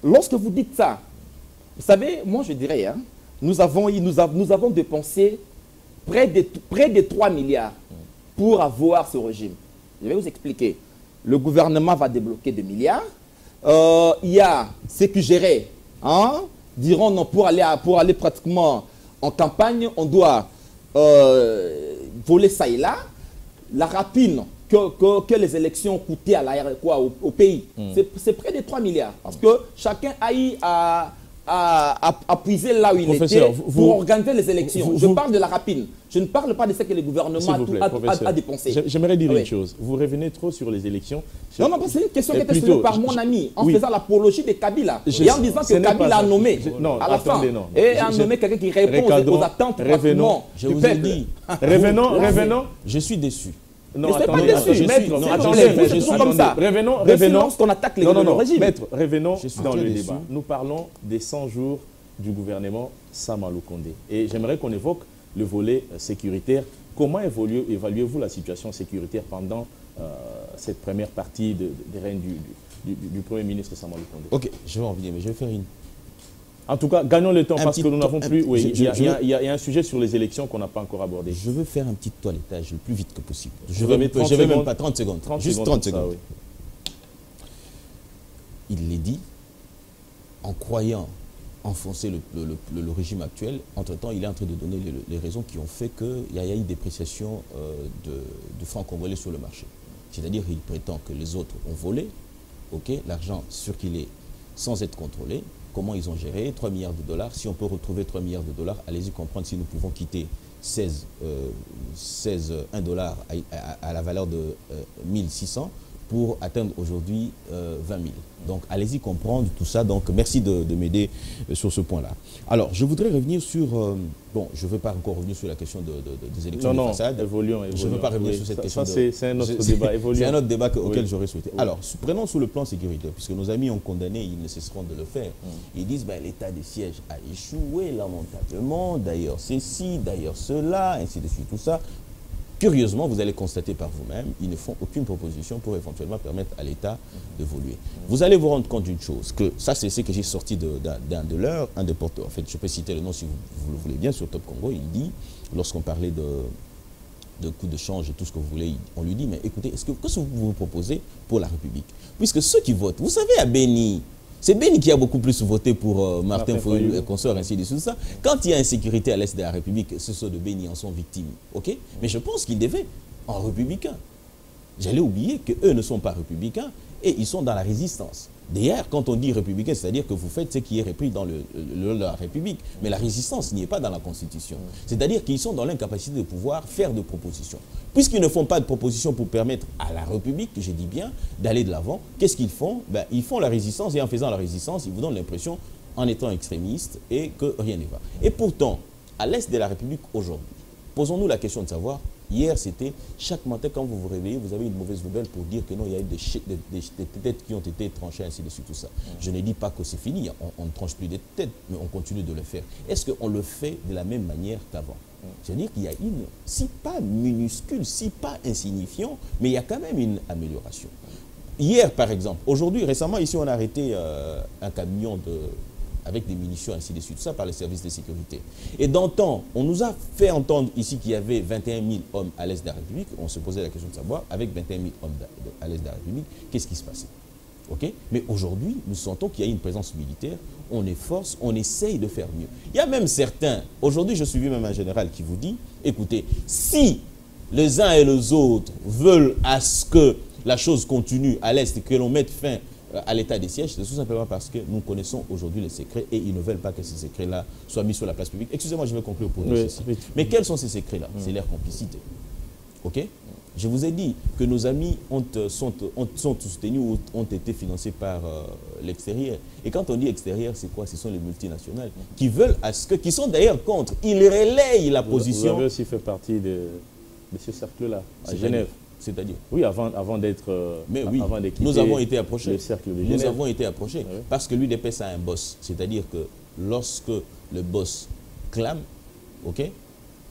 Speaker 3: lorsque vous dites ça, vous savez, moi je dirais, hein, nous avons dépensé près de 3 milliards pour avoir ce régime. Je vais vous expliquer. Le gouvernement va débloquer 2 milliards. Il y a ceux qui géraient, diront non, pour aller pratiquement en campagne, on doit voler ça et là. La rapine que les élections coûtaient au pays, c'est près de 3 milliards. Parce que chacun a eu à puiser là où il était pour organiser les élections. Je parle de la rapine. Je ne parle pas de ce que le gouvernement a dépensé.
Speaker 1: J'aimerais dire une chose. Vous revenez trop sur les élections.
Speaker 3: Non, c'est une question qui était soulevée par mon ami en faisant l'apologie de Kabila. Et en disant que Kabila a nommé à la fin. Et a nommé quelqu'un qui répond aux attentes pratiquement du peuple.
Speaker 1: Revenons.
Speaker 2: Je suis déçu.
Speaker 1: Non,
Speaker 3: attendez,
Speaker 1: revenons.
Speaker 3: Qu'on attaque le régime.
Speaker 1: Maître, revenons dans le débat. Nous parlons des 100 jours du gouvernement Samalou Kondé. Et j'aimerais qu'on évoque le volet sécuritaire. Comment évaluez-vous la situation sécuritaire pendant cette première partie des règne du Premier ministre Samalou Kondé?
Speaker 2: Ok, je vais en venir, mais je vais faire une...
Speaker 1: En tout cas, gagnons le temps parce que nous n'avons plus... Oui, il y a un sujet sur les élections qu'on n'a pas encore abordé.
Speaker 2: Je veux faire un petit toilettage le plus vite que possible. Je vais même pas 30 secondes. Juste 30 secondes. Il l'est dit, en croyant enfoncer le régime actuel, entre-temps, il est en train de donner les raisons qui ont fait qu'il y a eu une dépréciation de francs congolais sur le marché. C'est-à-dire qu'il prétend que les autres ont volé, l'argent circulé sans être contrôlé. Comment ils ont géré 3 milliards de dollars. Si on peut retrouver 3 milliards de dollars, allez-y comprendre si nous pouvons quitter 1 dollar à la valeur de 1600 pour atteindre aujourd'hui 20 000. Donc, allez-y comprendre tout ça. Donc, merci de m'aider sur ce point-là. Alors, je voudrais revenir sur... bon, je ne veux pas encore revenir sur la question des élections de façade.
Speaker 1: Évoluons.
Speaker 2: Je ne veux pas revenir sur cette question.
Speaker 1: C'est un autre débat.
Speaker 2: C'est un autre débat auquel j'aurais souhaité. Alors, prenons sous le plan sécuritaire, puisque nos amis ont condamné, ils ne cesseront de le faire. Ils disent, l'état des sièges a échoué lamentablement, d'ailleurs ceci, d'ailleurs cela, ainsi de suite, tout ça. curieusement, vous allez constater par vous-même, ils ne font aucune proposition pour éventuellement permettre à l'État d'évoluer. Vous allez vous rendre compte d'une chose, que ça c'est ce que j'ai sorti d'un de leurs, un des porteurs. En fait, je peux citer le nom si vous le voulez bien sur Top Congo. Il dit, lorsqu'on parlait de coût de change et tout ce que vous voulez, on lui dit, mais écoutez, qu'est-ce que vous proposez pour la République? Puisque ceux qui votent, vous savez, à Béni, c'est Béni qui a beaucoup plus voté pour Martin Fayulu et consorts, ainsi de suite. Quand il y a insécurité à l'est de la République, ceux de Béni en sont victimes. Ok? Mais je pense qu'ils devaient en républicain. J'allais oublier qu'eux ne sont pas républicains et ils sont dans la résistance. D'ailleurs, quand on dit républicain, c'est-à-dire que vous faites ce qui est repris dans la République. Mais la résistance n'y est pas dans la Constitution. C'est-à-dire qu'ils sont dans l'incapacité de pouvoir faire de propositions. Puisqu'ils ne font pas de propositions pour permettre à la République, je dis bien, d'aller de l'avant, qu'est-ce qu'ils font? Ben, ils font la résistance et en faisant la résistance, ils vous donnent l'impression, en étant extrémistes, et que rien ne va. Et pourtant, à l'est de la République aujourd'hui, posons-nous la question de savoir, hier c'était, chaque matin quand vous vous réveillez, vous avez une mauvaise nouvelle pour dire que non, il y a eu des têtes qui ont été tranchées, ainsi de suite, tout ça. Je ne dis pas que c'est fini, on ne tranche plus des têtes, mais on continue de le faire. Est-ce qu'on le fait de la même manière qu'avant? C'est-à-dire qu'il y a une, si pas minuscule, si pas insignifiant, mais il y a quand même une amélioration. Hier, par exemple, aujourd'hui, récemment, ici, on a arrêté un camion avec des munitions, ainsi de suite, tout ça par les services de sécurité. Et d'antan, on nous a fait entendre ici qu'il y avait 21 000 hommes à l'est de la République. On se posait la question de savoir, avec 21 000 hommes à l'est de la République, qu'est-ce qui se passait? Okay? Mais aujourd'hui, nous sentons qu'il y a une présence militaire, on est force, on essaye de faire mieux. Il y a même certains, aujourd'hui je suis vu même un général qui vous dit, écoutez, si les uns et les autres veulent à ce que la chose continue à l'Est et que l'on mette fin à l'état des sièges, c'est tout simplement parce que nous connaissons aujourd'hui les secrets et ils ne veulent pas que ces secrets-là soient mis sur la place publique. Excusez-moi, je vais conclure pour dire ceci. Mais quels sont ces secrets-là? C'est leur complicité. Ok? Je vous ai dit que nos amis sont soutenus ou ont été financés par l'extérieur. Et quand on dit extérieur, c'est quoi? Ce sont les multinationales qui veulent à ce que, qui sont d'ailleurs contre. Ils relayent la position.
Speaker 1: Vous avez aussi fait partie de ce cercle-là, à Genève.
Speaker 2: C'est-à-dire?
Speaker 1: Oui, avant d'être...
Speaker 2: Mais oui, nous avons été approchés.
Speaker 1: Le cercle de Genève.
Speaker 2: Nous avons été approchés. Oui. Parce que l'UDPS a un boss. C'est-à-dire que lorsque le boss clame, ok,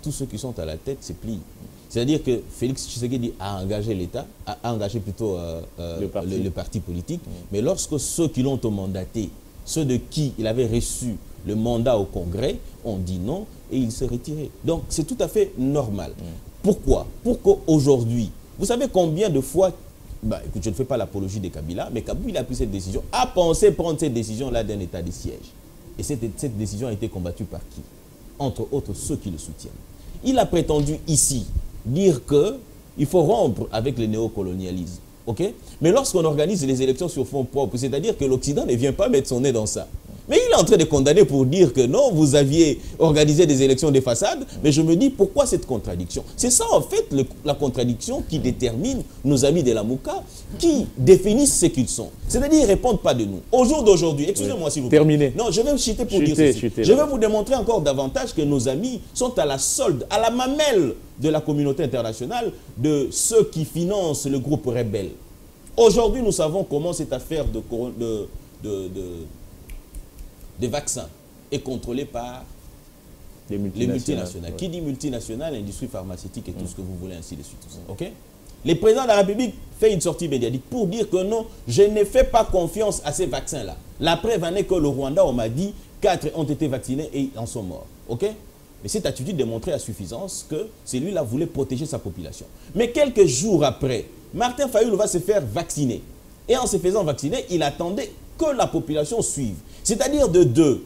Speaker 2: tous ceux qui sont à la tête se plient. C'est-à-dire que Félix Tshisekedi a engagé l'État, a engagé plutôt le parti politique, mais lorsque ceux qui l'ont mandaté, ceux de qui il avait reçu le mandat au Congrès, ont dit non et il s'est retiré. Donc c'est tout à fait normal. Pourquoi? Pour qu'aujourd'hui, vous savez combien de fois, bah, écoute, je ne fais pas l'apologie de Kabila, mais Kabila a pris cette décision, a pensé prendre cette décision-là d'un état de siège. Et cette décision a été combattue par qui? Entre autres ceux qui le soutiennent. Il a prétendu ici dire qu'il faut rompre avec le néocolonialisme. Okay? Mais lorsqu'on organise les élections sur fonds propres, c'est-à-dire que l'Occident ne vient pas mettre son nez dans ça. Mais il est en train de condamner pour dire que non, vous aviez organisé des élections de façade. Mais je me dis, pourquoi cette contradiction? C'est ça, en fait, la contradiction qui détermine nos amis de la Mouka, qui définissent ce qu'ils sont. C'est-à-dire, ils ne répondent pas de nous. Au jour d'aujourd'hui, excusez-moi s'il vous plaît.
Speaker 1: Terminé.
Speaker 2: Non, je vais me chuter pour dire ceci. Je vais vous démontrer encore davantage que nos amis sont à la solde, à la mamelle de la communauté internationale, de ceux qui financent le groupe rebelle. Aujourd'hui, nous savons comment cette affaire des vaccins est contrôlée par les multinationales. Qui dit multinationale, industrie pharmaceutique et tout ce que vous voulez, ainsi de suite. Okay? Le président de la République fait une sortie médiatique pour dire que non, je ne fais pas confiance à ces vaccins-là. La preuve en est que le Rwanda, on m'a dit, 4 ont été vaccinés et ils en sont morts. Okay? Mais cette attitude démontrait à suffisance que celui-là voulait protéger sa population. Mais quelques jours après, Martin Fayulu va se faire vacciner. Et en se faisant vacciner, il attendait que la population suive. C'est-à-dire de deux.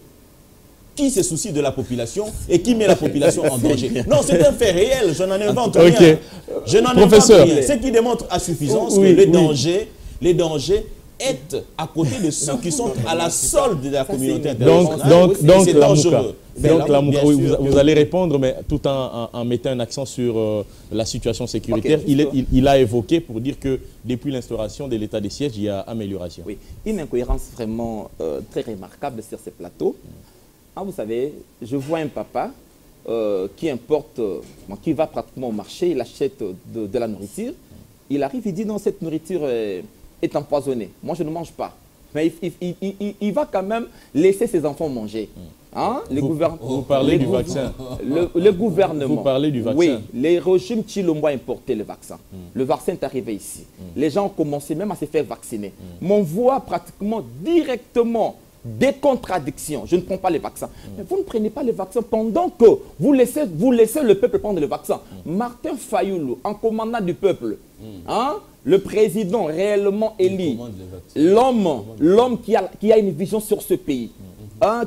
Speaker 2: Qui se soucie de la population et qui met la population en danger? Non, c'est un fait réel, je n'en invente rien. Je n'en invente rien. Ce qui démontre à suffisance que les dangers est à côté de ceux qui sont à la solde de la communauté internationale.
Speaker 1: Donc c'est dangereux. Donc la Mouka, oui, vous allez répondre, mais tout en mettant un accent sur la situation sécuritaire. Okay, il a évoqué pour dire que depuis l'instauration de l'état de siège, il y a amélioration.
Speaker 3: Oui, une incohérence vraiment très remarquable sur ces plateaux. Ah, vous savez, je vois un papa qui importe, qui va pratiquement au marché, il achète de la nourriture. Il arrive, il dit non, cette nourriture est empoisonnée. Moi, je ne mange pas. Mais il va quand même laisser ses enfants manger. Hein,
Speaker 1: vous parlez du vaccin.
Speaker 3: Le gouvernement.
Speaker 1: Vous parlez du vaccin.
Speaker 3: Oui, les régimes Chilombo ont importé le vaccin. Le vaccin est arrivé ici. Les gens ont commencé même à se faire vacciner. Mais on voit pratiquement directement des contradictions. Je ne prends pas les vaccins. Mais vous ne prenez pas les vaccins pendant que vous laissez le peuple prendre le vaccin. Martin Fayoulou, en commandant du peuple, hein, le président réellement élu, l'homme qui a une vision sur ce pays,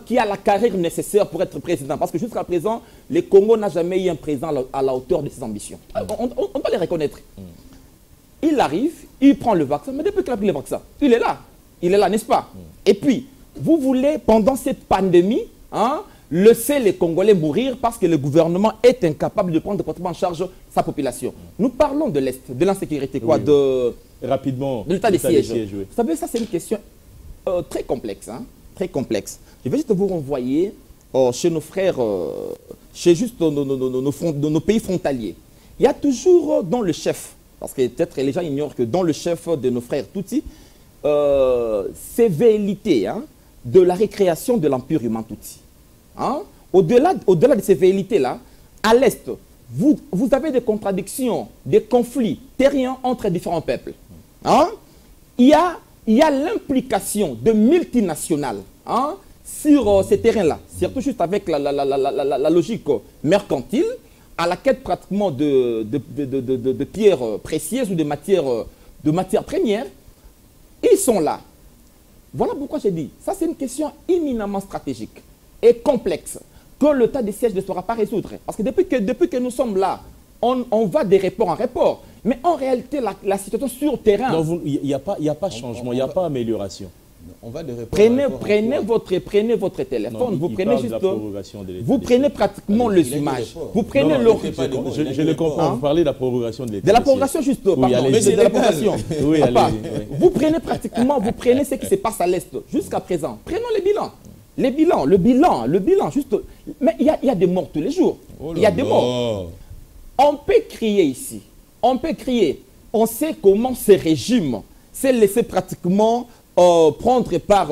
Speaker 3: qui a la carrière nécessaire pour être président. Parce que jusqu'à présent, le Congo n'a jamais eu un président à la hauteur de ses ambitions. On doit les reconnaître. Il arrive, il prend le vaccin, mais depuis qu'il a pris le vaccin, il est là, n'est-ce pas? Et puis, vous voulez, pendant cette pandémie, hein, laisser les Congolais mourir parce que le gouvernement est incapable de prendre en charge sa population. Nous parlons de l'Est, de l'insécurité, quoi,
Speaker 1: rapidement,
Speaker 3: de l'état des sièges.
Speaker 1: Oui.
Speaker 3: Vous savez, ça c'est une question très complexe, hein, très complexe. Je vais juste vous renvoyer chez nos frères, chez juste nos pays frontaliers. Il y a toujours dans le chef, parce que peut-être les gens ignorent que dans le chef de nos frères Tutsi, ces velléités, hein, de la récréation de l'empire humain Tutsi. Hein? Au-delà de ces velléités-là, à l'Est, vous avez des contradictions, des conflits terriens entre différents peuples. Hein? Il y a l'implication de multinationales, hein, sur ces terrains-là, surtout juste avec la logique mercantile, à la quête pratiquement de pierres précieuses ou de matières premières. Ils sont là. Voilà pourquoi j'ai dit, ça c'est une question éminemment stratégique et complexe que l'état des sièges ne saura pas résoudre. Parce que depuis que nous sommes là, on va de report en report. Mais en réalité, la situation sur le terrain...
Speaker 1: Il n'y a pas changement, il n'y a pas amélioration.
Speaker 2: On va de report
Speaker 3: prenez votre téléphone, vous prenez juste... Vous prenez pratiquement les images. Vous prenez le...
Speaker 1: Je le comprends, vous parlez de la prorogation de l'état.
Speaker 3: De la prorogation juste, pardon,
Speaker 1: mais
Speaker 3: de la prorogation.
Speaker 1: Oui,
Speaker 3: vous prenez pratiquement, vous prenez ce qui se passe à l'Est jusqu'à présent. Prenons les bilans. Le bilan, juste... Mais il y a des morts tous les jours. Il y a des morts. On peut crier ici. On peut crier. On sait comment ce régime s'est laissé pratiquement prendre par...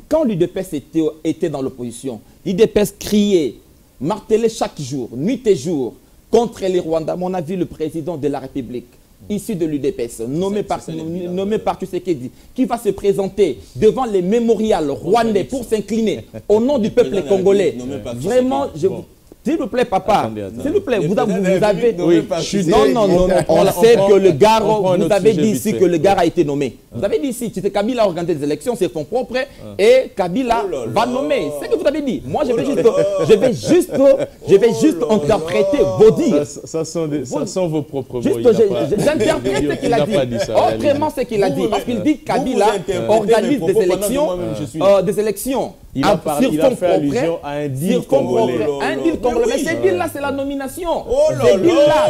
Speaker 3: Quand l'UDPS était dans l'opposition, l'UDPS criait, martelait chaque jour, nuit et jour, contre les Rwandais. À mon avis, le président de la République, issu de l'UDPS, nommé par Tshisekedi, qui va se présenter devant les mémorials rwandais pour s'incliner au nom du peuple congolais. Vraiment, s'il vous plaît, papa, s'il vous plaît, vous avez...
Speaker 1: Oui,
Speaker 3: non, on sait que le gars, vous avez dit ici que le gars a été nommé. Vous avez dit ici, Kabila a organisé des élections, c'est fonds propres, et Kabila va nommer. C'est ce que vous avez dit. Moi, je vais juste interpréter vos dires.
Speaker 1: Ça sont vos propres mots.
Speaker 3: J'interprète ce qu'il a dit. Autrement, ce qu'il a dit. Parce qu'il dit que Kabila organise des élections.
Speaker 1: Il a fait allusion à un deal congolais.
Speaker 3: Un deal congolais. Mais ce deal-là, c'est la nomination. Ce deal-là,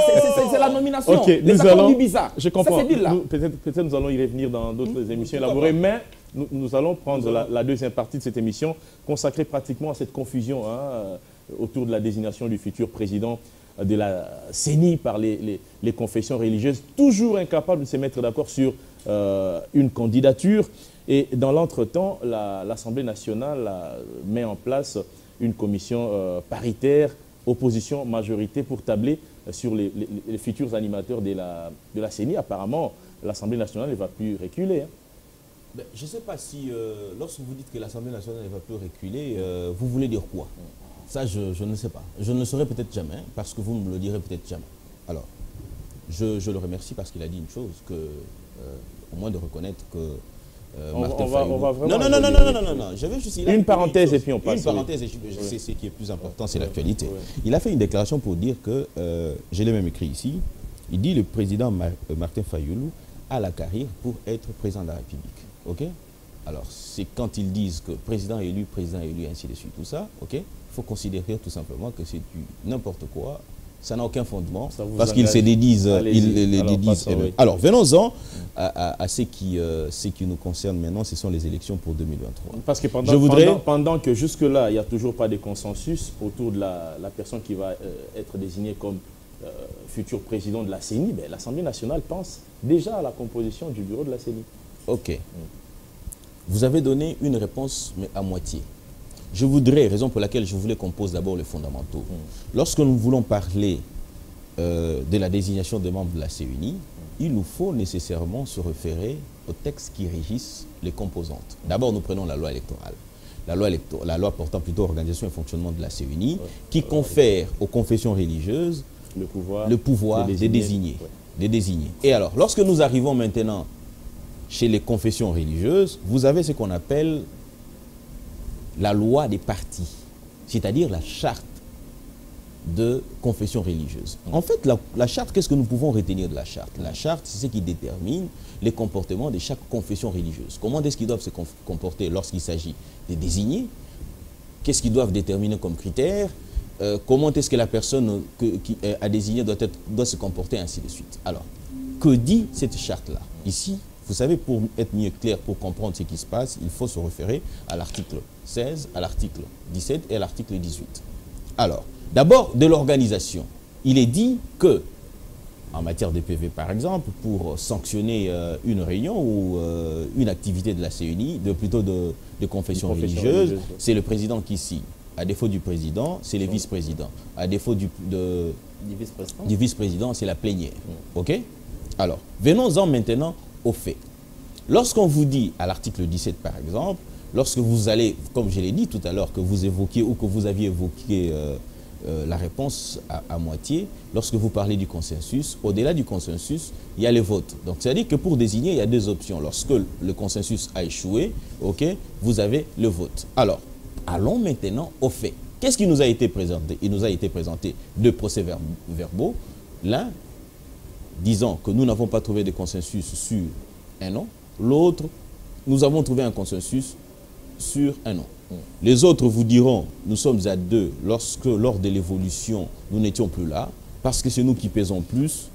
Speaker 3: c'est la nomination.
Speaker 1: Ok, nous allons...
Speaker 3: bizarre.
Speaker 1: Je comprends. Peut-être nous allons y revenir dans d'autres émissions élaborées, mais nous allons prendre la deuxième partie de cette émission consacrée pratiquement à cette confusion autour de la désignation du futur président de la CENI par les confessions religieuses, toujours incapables de se mettre d'accord sur une candidature. Et dans l'entretemps, l'Assemblée nationale met en place une commission paritaire, opposition-majorité, pour tabler sur les futurs animateurs de la CENI. Apparemment, l'Assemblée nationale ne va plus reculer. Hein.
Speaker 2: Ben, je ne sais pas si, lorsque vous dites que l'Assemblée nationale ne va plus reculer, vous voulez dire quoi? Ça, je ne sais pas. Je ne le saurai peut-être jamais, parce que vous ne me le direz peut-être jamais. Alors, je le remercie parce qu'il a dit une chose, au moins de reconnaître que...
Speaker 1: on va vraiment...
Speaker 2: Non. Je vais juste...
Speaker 1: Une parenthèse et puis on passe.
Speaker 2: Une parenthèse, et c'est ce qui est plus important, c'est l'actualité. Il a fait une déclaration pour dire que, je l'ai même écrit ici, il dit le président Martin Fayoulou a la carrière pour être président de la République. Ok? Alors, c'est quand ils disent que président élu, ainsi de suite, tout ça, ok? Il faut considérer tout simplement que c'est n'importe quoi. Ça n'a aucun fondement, parce qu'ils se dédisent. Alors, venons-en à ce qui nous concerne maintenant, ce sont les élections pour 2023.
Speaker 1: Parce que pendant que jusque-là, il n'y a toujours pas de consensus autour de la personne qui va être désignée comme futur président de la CENI, l'Assemblée nationale pense déjà à la composition du bureau de la CENI.
Speaker 2: Ok. Vous avez donné une réponse, mais à moitié. Je voudrais, raison pour laquelle je voulais qu'on pose d'abord les fondamentaux. Lorsque nous voulons parler de la désignation des membres de la CENI, il nous faut nécessairement se référer aux textes qui régissent les composantes. D'abord, nous prenons la loi électorale. La loi portant plutôt organisation et fonctionnement de la CENI, qui confère aux confessions religieuses le pouvoir de désigner. Et alors, lorsque nous arrivons maintenant chez les confessions religieuses, vous avez ce qu'on appelle la loi des partis, c'est-à-dire la charte de confession religieuse. En fait, la charte, qu'est-ce que nous pouvons retenir de la charte? La charte, c'est ce qui détermine les comportements de chaque confession religieuse. Comment est-ce qu'ils doivent se comporter lorsqu'il s'agit de désigner? Qu'est-ce qu'ils doivent déterminer comme critère? Comment est-ce que la personne qui a désigné doit se comporter, ainsi de suite. Alors, que dit cette charte-là? Ici, vous savez, pour être mieux clair, pour comprendre ce qui se passe, il faut se référer à l'article 16, à l'article 17 et à l'article 18. Alors, d'abord, de l'organisation. Il est dit que, en matière de PV par exemple, pour sanctionner une réunion ou une activité de la CENI, plutôt de confession religieuse, c'est le président qui signe. À défaut du président, c'est le vice-président. À défaut du vice-président, c'est la plénière. OK? Alors, venons-en maintenant aux faits. Lorsqu'on vous dit, à l'article 17 par exemple, lorsque vous allez, comme je l'ai dit tout à l'heure, que vous évoquiez ou que vous aviez évoqué la réponse à moitié, lorsque vous parlez du consensus, au-delà du consensus, il y a les votes. Donc, c'est-à-dire que pour désigner, il y a deux options. Lorsque le consensus a échoué, OK, vous avez le vote. Alors, allons maintenant aux faits. Qu'est-ce qui nous a été présenté? Il nous a été présenté deux procès-verbaux. L'un disant que nous n'avons pas trouvé de consensus sur un nom. L'autre, nous avons trouvé un consensus sur un nom. Les autres vous diront, nous sommes à deux lorsque, lors de l'évolution, nous n'étions plus là, parce que c'est nous qui pesons plus.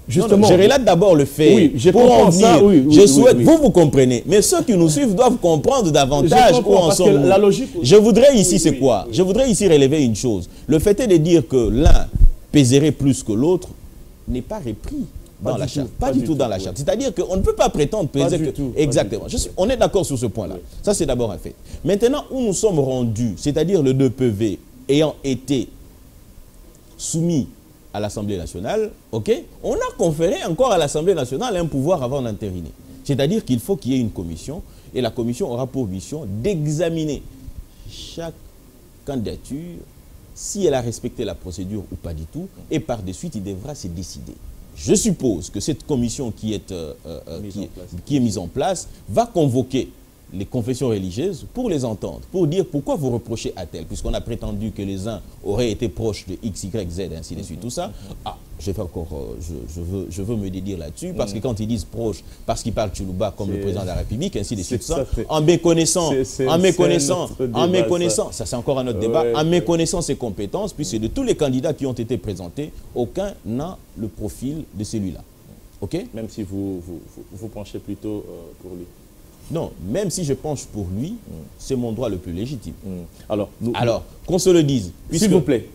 Speaker 2: Justement, je relate d'abord le fait.
Speaker 1: Oui, je
Speaker 2: pour
Speaker 1: comprends
Speaker 2: en
Speaker 1: ça,
Speaker 2: dire,
Speaker 1: oui,
Speaker 2: je souhaite, vous comprenez, mais ceux qui nous suivent doivent comprendre davantage où en sommes-nous.
Speaker 1: La logique.
Speaker 2: Je voudrais ici, c'est quoi? Je voudrais ici relever une chose. Le fait est de dire que l'un pèserait plus que l'autre n'est pas repris dans la charte. Pas du tout dans la charte. C'est-à-dire qu'on ne peut pas prétendre peser que... Exactement. On est d'accord sur ce point-là. Ça, c'est d'abord un fait. Maintenant, où nous sommes rendus, c'est-à-dire le 2 PV ayant été soumis à l'Assemblée nationale, ok, on a conféré encore à l'Assemblée nationale un pouvoir avant d'entériner. C'est-à-dire qu'il faut qu'il y ait une commission, et la commission aura pour mission d'examiner chaque candidature, si elle a respecté la procédure ou pas du tout, et par de suite, il devra se décider. Je suppose que cette commission qui est mise en place va convoquer les confessions religieuses pour les entendre, pour dire pourquoi vous reprochez à tel, puisqu'on a prétendu que les uns auraient été proches de X, Y, Z, ainsi de suite, tout ça. Ah, je veux me dédire là-dessus, parce que quand ils disent proches, parce qu'ils parlent Tchoulouba comme le président de la République, ainsi de suite, ça, en méconnaissant, ça c'est encore un autre débat, en méconnaissant ses compétences, puisque de tous les candidats qui ont été présentés, aucun n'a le profil de celui-là. Ok?
Speaker 1: Même si vous penchez plutôt pour lui.
Speaker 2: Non, même si je penche pour lui, c'est mon droit le plus légitime.
Speaker 1: Alors,
Speaker 2: qu'on se le dise.
Speaker 1: S'il vous plaît,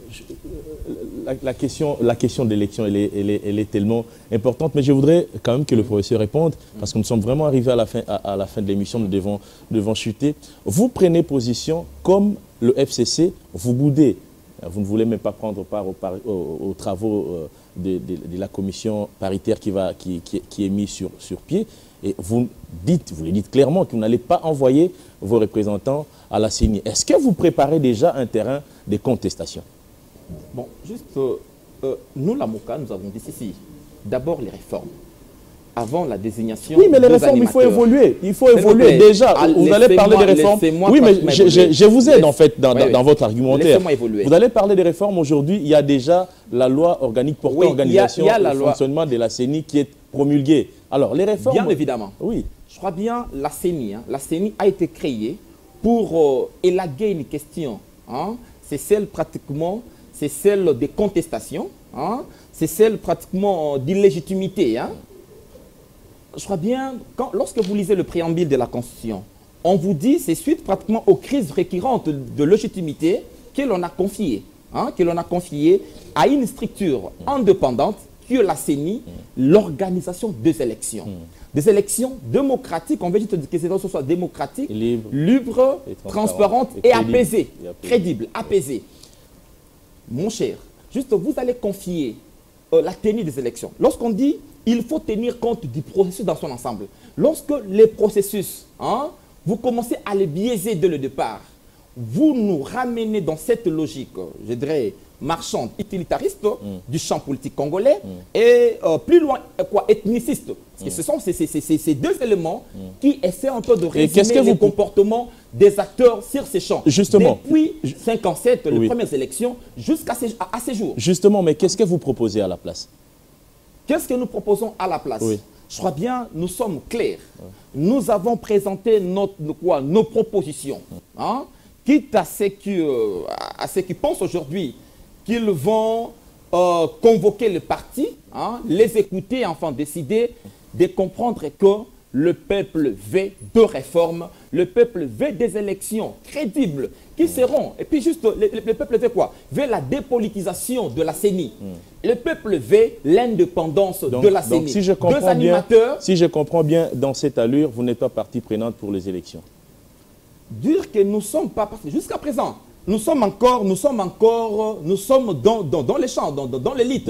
Speaker 1: la question de l'élection, elle est tellement importante, mais je voudrais quand même que le professeur réponde, parce que nous sommes vraiment arrivés à la fin de l'émission, nous devons chuter. Vous prenez position comme le FCC, vous boudez. Vous ne voulez même pas prendre part aux travaux de la commission paritaire qui est mise sur pied. Et vous le dites clairement que vous n'allez pas envoyer vos représentants à la CENI. Est-ce que vous préparez déjà un terrain de contestation?
Speaker 3: Bon, juste, nous, la MOCA, nous avons dit ceci. D'abord, les réformes. Avant la désignation.
Speaker 1: Oui, mais les réformes, il faut évoluer. Il faut évoluer. Déjà, vous allez parler des réformes. Oui, mais je vous aide en fait dans votre argumentaire. Vous allez parler des réformes. Aujourd'hui, il y a déjà la loi organique portant organisation et fonctionnement de la CENI qui est promulguée. Alors, les réformes...
Speaker 3: Bien évidemment.
Speaker 1: Oui.
Speaker 3: Je crois bien la CENI. La CENI a été créée pour élaguer une question. C'est celle pratiquement, c'est celle des contestations. C'est celle pratiquement d'illégitimité. Je crois bien, lorsque vous lisez le préambule de la Constitution, on vous dit c'est suite pratiquement aux crises récurrentes de légitimité que l'on a confiées à une structure indépendante qui est la CENI, l'organisation des élections. des élections démocratiques. On veut juste que ces élections soient démocratiques, libres, transparentes et apaisées. Crédibles, apaisées. Mon cher, juste vous allez confier la tenue des élections. Lorsqu'on dit il faut tenir compte du processus dans son ensemble, lorsque les processus, vous commencez à les biaiser dès le départ, vous nous ramenez dans cette logique, je dirais, marchande, utilitariste du champ politique congolais et plus loin, ethniciste. Parce que ce sont ces deux éléments qui essaient un peu de résumer les comportements des acteurs sur ces champs.
Speaker 1: Justement.
Speaker 3: Depuis 57, les premières élections, jusqu'à ces jours.
Speaker 1: Justement, mais qu'est-ce que vous proposez à la place?
Speaker 3: Qu'est-ce que nous proposons à la place? Je crois bien, nous sommes clairs. Nous avons présenté nos propositions. Quitte à ceux qui pensent aujourd'hui qu'ils vont convoquer le parti, les écouter, enfin décider de comprendre que le peuple veut de réformes, le peuple veut des élections crédibles qui seront, et puis juste, le peuple veut quoi? Veut la dépolitisation de la CENI. Le peuple veut l'indépendance de la CENI.
Speaker 1: Donc si je comprends bien, dans cette allure, vous n'êtes pas partie prenante pour les élections.
Speaker 3: Dire que nous ne sommes pas partis. Jusqu'à présent, nous sommes dans les champs, dans l'élite.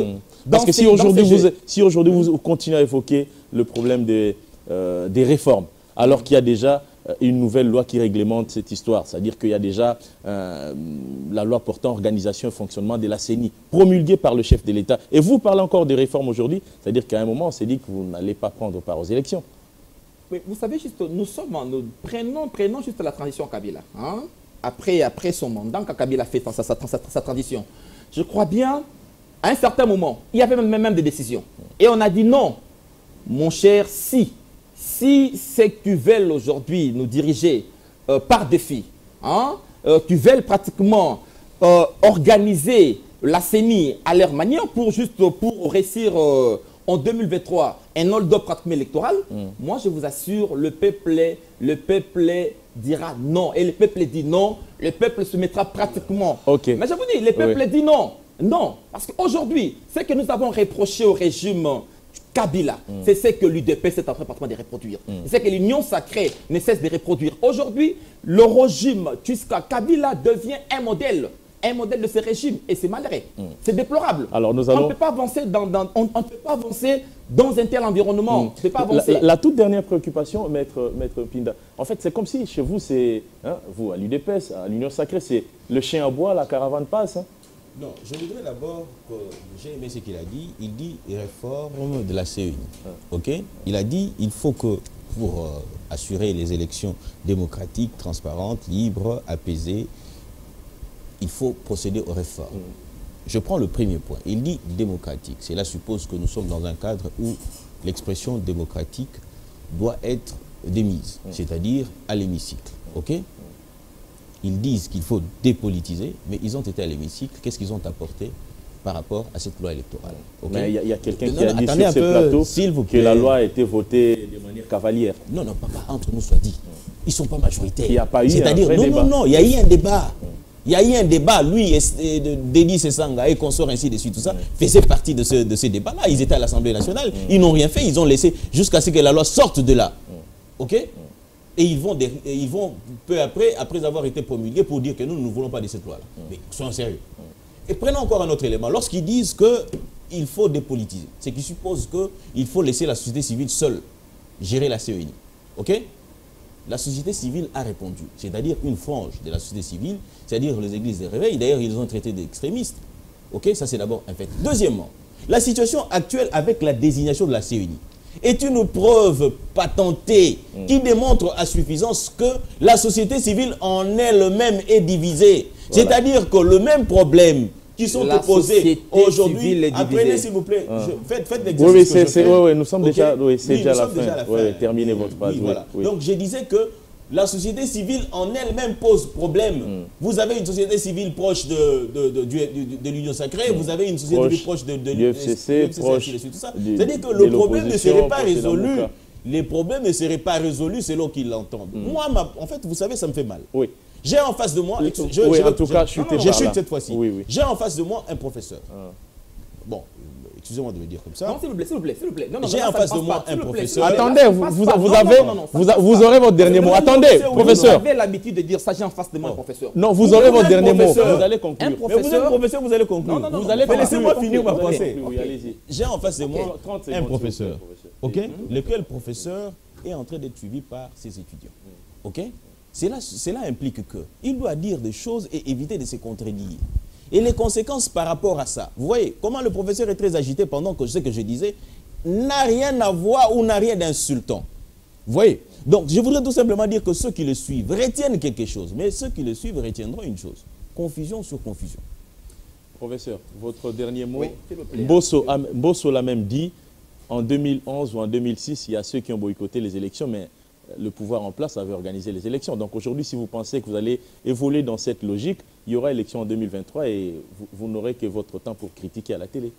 Speaker 1: Parce que si aujourd'hui vous continuez à évoquer le problème des réformes, alors qu'il y a déjà une nouvelle loi qui réglemente cette histoire, c'est-à-dire qu'il y a déjà la loi portant organisation et fonctionnement de la CENI, promulguée par le chef de l'État, et vous parlez encore des réformes aujourd'hui, c'est-à-dire qu'à un moment on s'est dit que vous n'allez pas prendre part aux élections.
Speaker 3: Oui, vous savez, juste, nous prenons juste la transition Kabila. Après son mandat, quand Kabila fait sa transition. Je crois bien, à un certain moment, il y avait même des décisions. Et on a dit non, mon cher, si c'est que tu veux aujourd'hui nous diriger par défi, tu veux pratiquement organiser la CENI à leur manière pour réussir en 2023 un hold-up pratiquement électoral, moi je vous assure, le peuple dira non. Et le peuple dit non, le peuple se mettra pratiquement. Mais je vous dis, le peuple dit non. Non, parce qu'aujourd'hui, ce que nous avons reproché au régime Kabila, c'est ce que l'UDP s'est en train pratiquement de reproduire. C'est ce que l'Union sacrée ne cesse de reproduire. Aujourd'hui, le régime jusqu'à Kabila devient un modèle de ce régime, et c'est malheureux. C'est déplorable.
Speaker 1: Alors on
Speaker 3: ne peut pas avancer dans un tel environnement. On peut pas avancer.
Speaker 1: La toute dernière préoccupation, Maître Pinda, en fait, c'est comme si chez vous, vous, à l'UDPS, à l'Union sacrée, c'est le chien à bois, la caravane passe.
Speaker 2: Non, je voudrais d'abord que j'ai aimé ce qu'il a dit. Il dit réforme de la CENI. Il a dit il faut que pour assurer les élections démocratiques, transparentes, libres, apaisées, il faut procéder aux réformes. Je prends le premier point. Il dit démocratique. Cela suppose que nous sommes dans un cadre où l'expression démocratique doit être démise, c'est-à-dire à l'hémicycle. Ils disent qu'il faut dépolitiser, mais ils ont été à l'hémicycle. Qu'est-ce qu'ils ont apporté par rapport à cette loi électorale?
Speaker 1: Mais il y a quelqu'un qui a dit sur ce plateau que la loi a été votée de manière cavalière.
Speaker 2: Non, pas entre nous soit dit. Ils ne sont pas majoritaires.
Speaker 1: Il n'y a pas eu
Speaker 2: C'est-à-dire, non, il y a eu un débat. Il y a eu un débat, lui, Dédi Sessanga et consorts ainsi de suite, tout ça, faisaient partie de ce débat-là. Ils étaient à l'Assemblée nationale, ils n'ont rien fait, ils ont laissé jusqu'à ce que la loi sorte de là. Et ils vont peu après avoir été promulgués pour dire que nous ne voulons pas de cette loi-là. Mais soyons sérieux. Et prenons encore un autre élément. Lorsqu'ils disent qu'il faut dépolitiser, c'est qu'ils supposent qu'il faut laisser la société civile seule gérer la CENI. La société civile a répondu, c'est-à-dire une frange de la société civile, c'est-à-dire les églises de réveil. D'ailleurs, ils ont traité d'extrémistes. Ça c'est d'abord un fait. Deuxièmement, la situation actuelle avec la désignation de la CENI est une preuve patentée qui démontre à suffisance que la société civile en elle-même est divisée. C'est-à-dire que le même problème qui sont opposés aujourd'hui. Apprenez s'il vous plaît. Faites l'exercice.
Speaker 1: Oui, nous sommes déjà, déjà à la fin. Terminez votre phrase.
Speaker 2: Donc je disais que la société civile en elle-même pose problème. Vous avez une société civile proche de l'Union sacrée, vous avez une société civile proche de
Speaker 1: l'UFCC, proche
Speaker 2: tout ça. C'est-à-dire que le problème ne serait pas résolu. Les problèmes ne seraient pas résolus selon qu'ils l'entendent. Moi, en fait, vous savez, ça me fait mal. J'ai en face de moi,
Speaker 1: en tout cas,
Speaker 2: je chute cette fois-ci. J'ai en face de moi un professeur. excusez-moi de le dire comme ça.
Speaker 3: Non, s'il vous plaît, s'il vous plaît, s'il vous plaît. Non, non,
Speaker 2: J'ai
Speaker 3: non,
Speaker 2: en
Speaker 3: ça
Speaker 2: face
Speaker 3: ne
Speaker 2: de
Speaker 3: passe
Speaker 2: moi
Speaker 3: pas, s'il
Speaker 2: un
Speaker 3: vous plaît,
Speaker 2: professeur.
Speaker 3: s'il vous plaît.
Speaker 1: Attendez,
Speaker 3: Ça ne passe
Speaker 1: vous
Speaker 3: pas.
Speaker 1: avez,
Speaker 3: Non,
Speaker 1: vous aurez votre dernier mot. Attendez, professeur.
Speaker 3: Vous avez l'habitude de dire ça, j'ai en face de moi un professeur.
Speaker 1: Non, vous aurez votre dernier mot.
Speaker 2: professeur.
Speaker 1: Vous allez conclure.
Speaker 3: Un
Speaker 2: Mais vous êtes
Speaker 3: professeur.
Speaker 2: professeur, vous allez conclure.
Speaker 3: Non, non, non,
Speaker 2: vous allez
Speaker 3: non,
Speaker 2: laissez-moi
Speaker 3: non,
Speaker 2: finir ma
Speaker 3: ok.
Speaker 2: pensée.
Speaker 1: Oui, allez-y.
Speaker 2: J'ai en face de moi
Speaker 1: 30
Speaker 2: un
Speaker 1: secondes,
Speaker 2: professeur,
Speaker 1: s'il vous plaît,
Speaker 2: ok, lequel professeur est en train d'être suivi par ses étudiants. Ok. Cela implique qu'il doit dire des choses et éviter de se contredire. Et les conséquences par rapport à ça, vous voyez, comment le professeur est très agité pendant que ce que je disais n'a rien à voir ou n'a rien d'insultant. Vous voyez. Donc, je voudrais tout simplement dire que ceux qui le suivent retiennent quelque chose, mais ceux qui le suivent retiendront une chose. Confusion sur confusion.
Speaker 1: Professeur, votre dernier mot.
Speaker 3: Oui, s'il vous plaît.
Speaker 1: Mbosso l'a même dit, en 2011 ou en 2006, il y a ceux qui ont boycotté les élections, mais le pouvoir en place avait organisé les élections. Donc aujourd'hui, si vous pensez que vous allez évoluer dans cette logique, il y aura élection en 2023 et vous n'aurez que votre temps pour critiquer à la télé.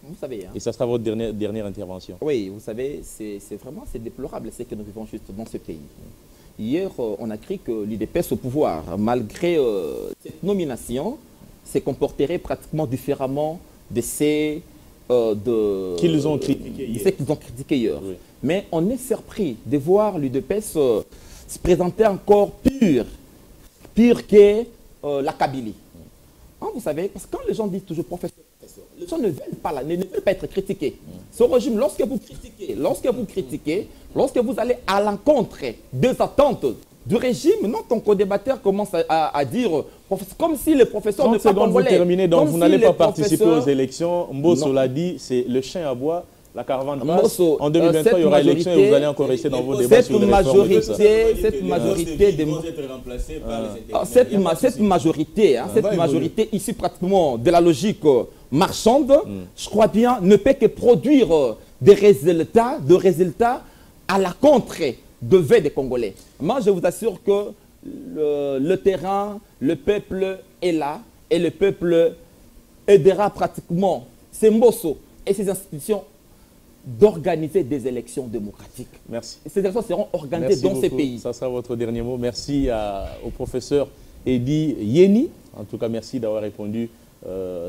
Speaker 3: Vous savez, hein.
Speaker 1: Et ça sera votre dernière intervention.
Speaker 3: Oui, vous savez, c'est vraiment déplorable ce que nous vivons juste dans ce pays. Hier, on a cru que l'UDPS au pouvoir, malgré cette nomination, se comporterait pratiquement différemment de ces
Speaker 1: qu'ils ont critiqué
Speaker 3: hier.
Speaker 1: Oui.
Speaker 3: Mais on est surpris de voir l'UDPS se présenter encore pire que la Kabylie. Hein, vous savez, parce que quand les gens disent toujours professeur, les gens ne veulent pas être critiqués. Ce régime, lorsque vous critiquez, lorsque vous allez à l'encontre des attentes du régime, non, ton co-débatteur commence à dire, comme si les professeurs ne sont pas congolais.
Speaker 1: Vous terminez, donc vous n'allez pas participer aux élections. Mbosso l'a dit, c'est le chien à bois, la caravane passe. En 2023, il y aura élection et vous allez encore rester dans vos débats sur les réformes.
Speaker 3: Cette majorité issue pratiquement de la logique marchande, je crois bien, ne peut que produire des résultats à la contre de V des Congolais. Moi, je vous assure que le terrain, le peuple est là et le peuple aidera pratiquement ces Mbosso et ces institutions d'organiser des élections démocratiques.
Speaker 1: Merci.
Speaker 3: Et ces élections seront organisées dans ces pays.
Speaker 1: Ça sera votre dernier mot. Merci au professeur Eddy Yeni. En tout cas, merci d'avoir répondu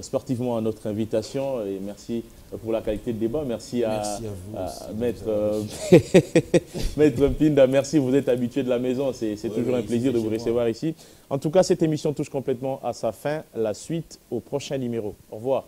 Speaker 1: sportivement à notre invitation et merci pour la qualité de débat. Merci à Maître Pinda. Merci, vous êtes habitué de la maison. C'est toujours un plaisir de vous recevoir ici. En tout cas, cette émission touche complètement à sa fin. La suite au prochain numéro. Au revoir.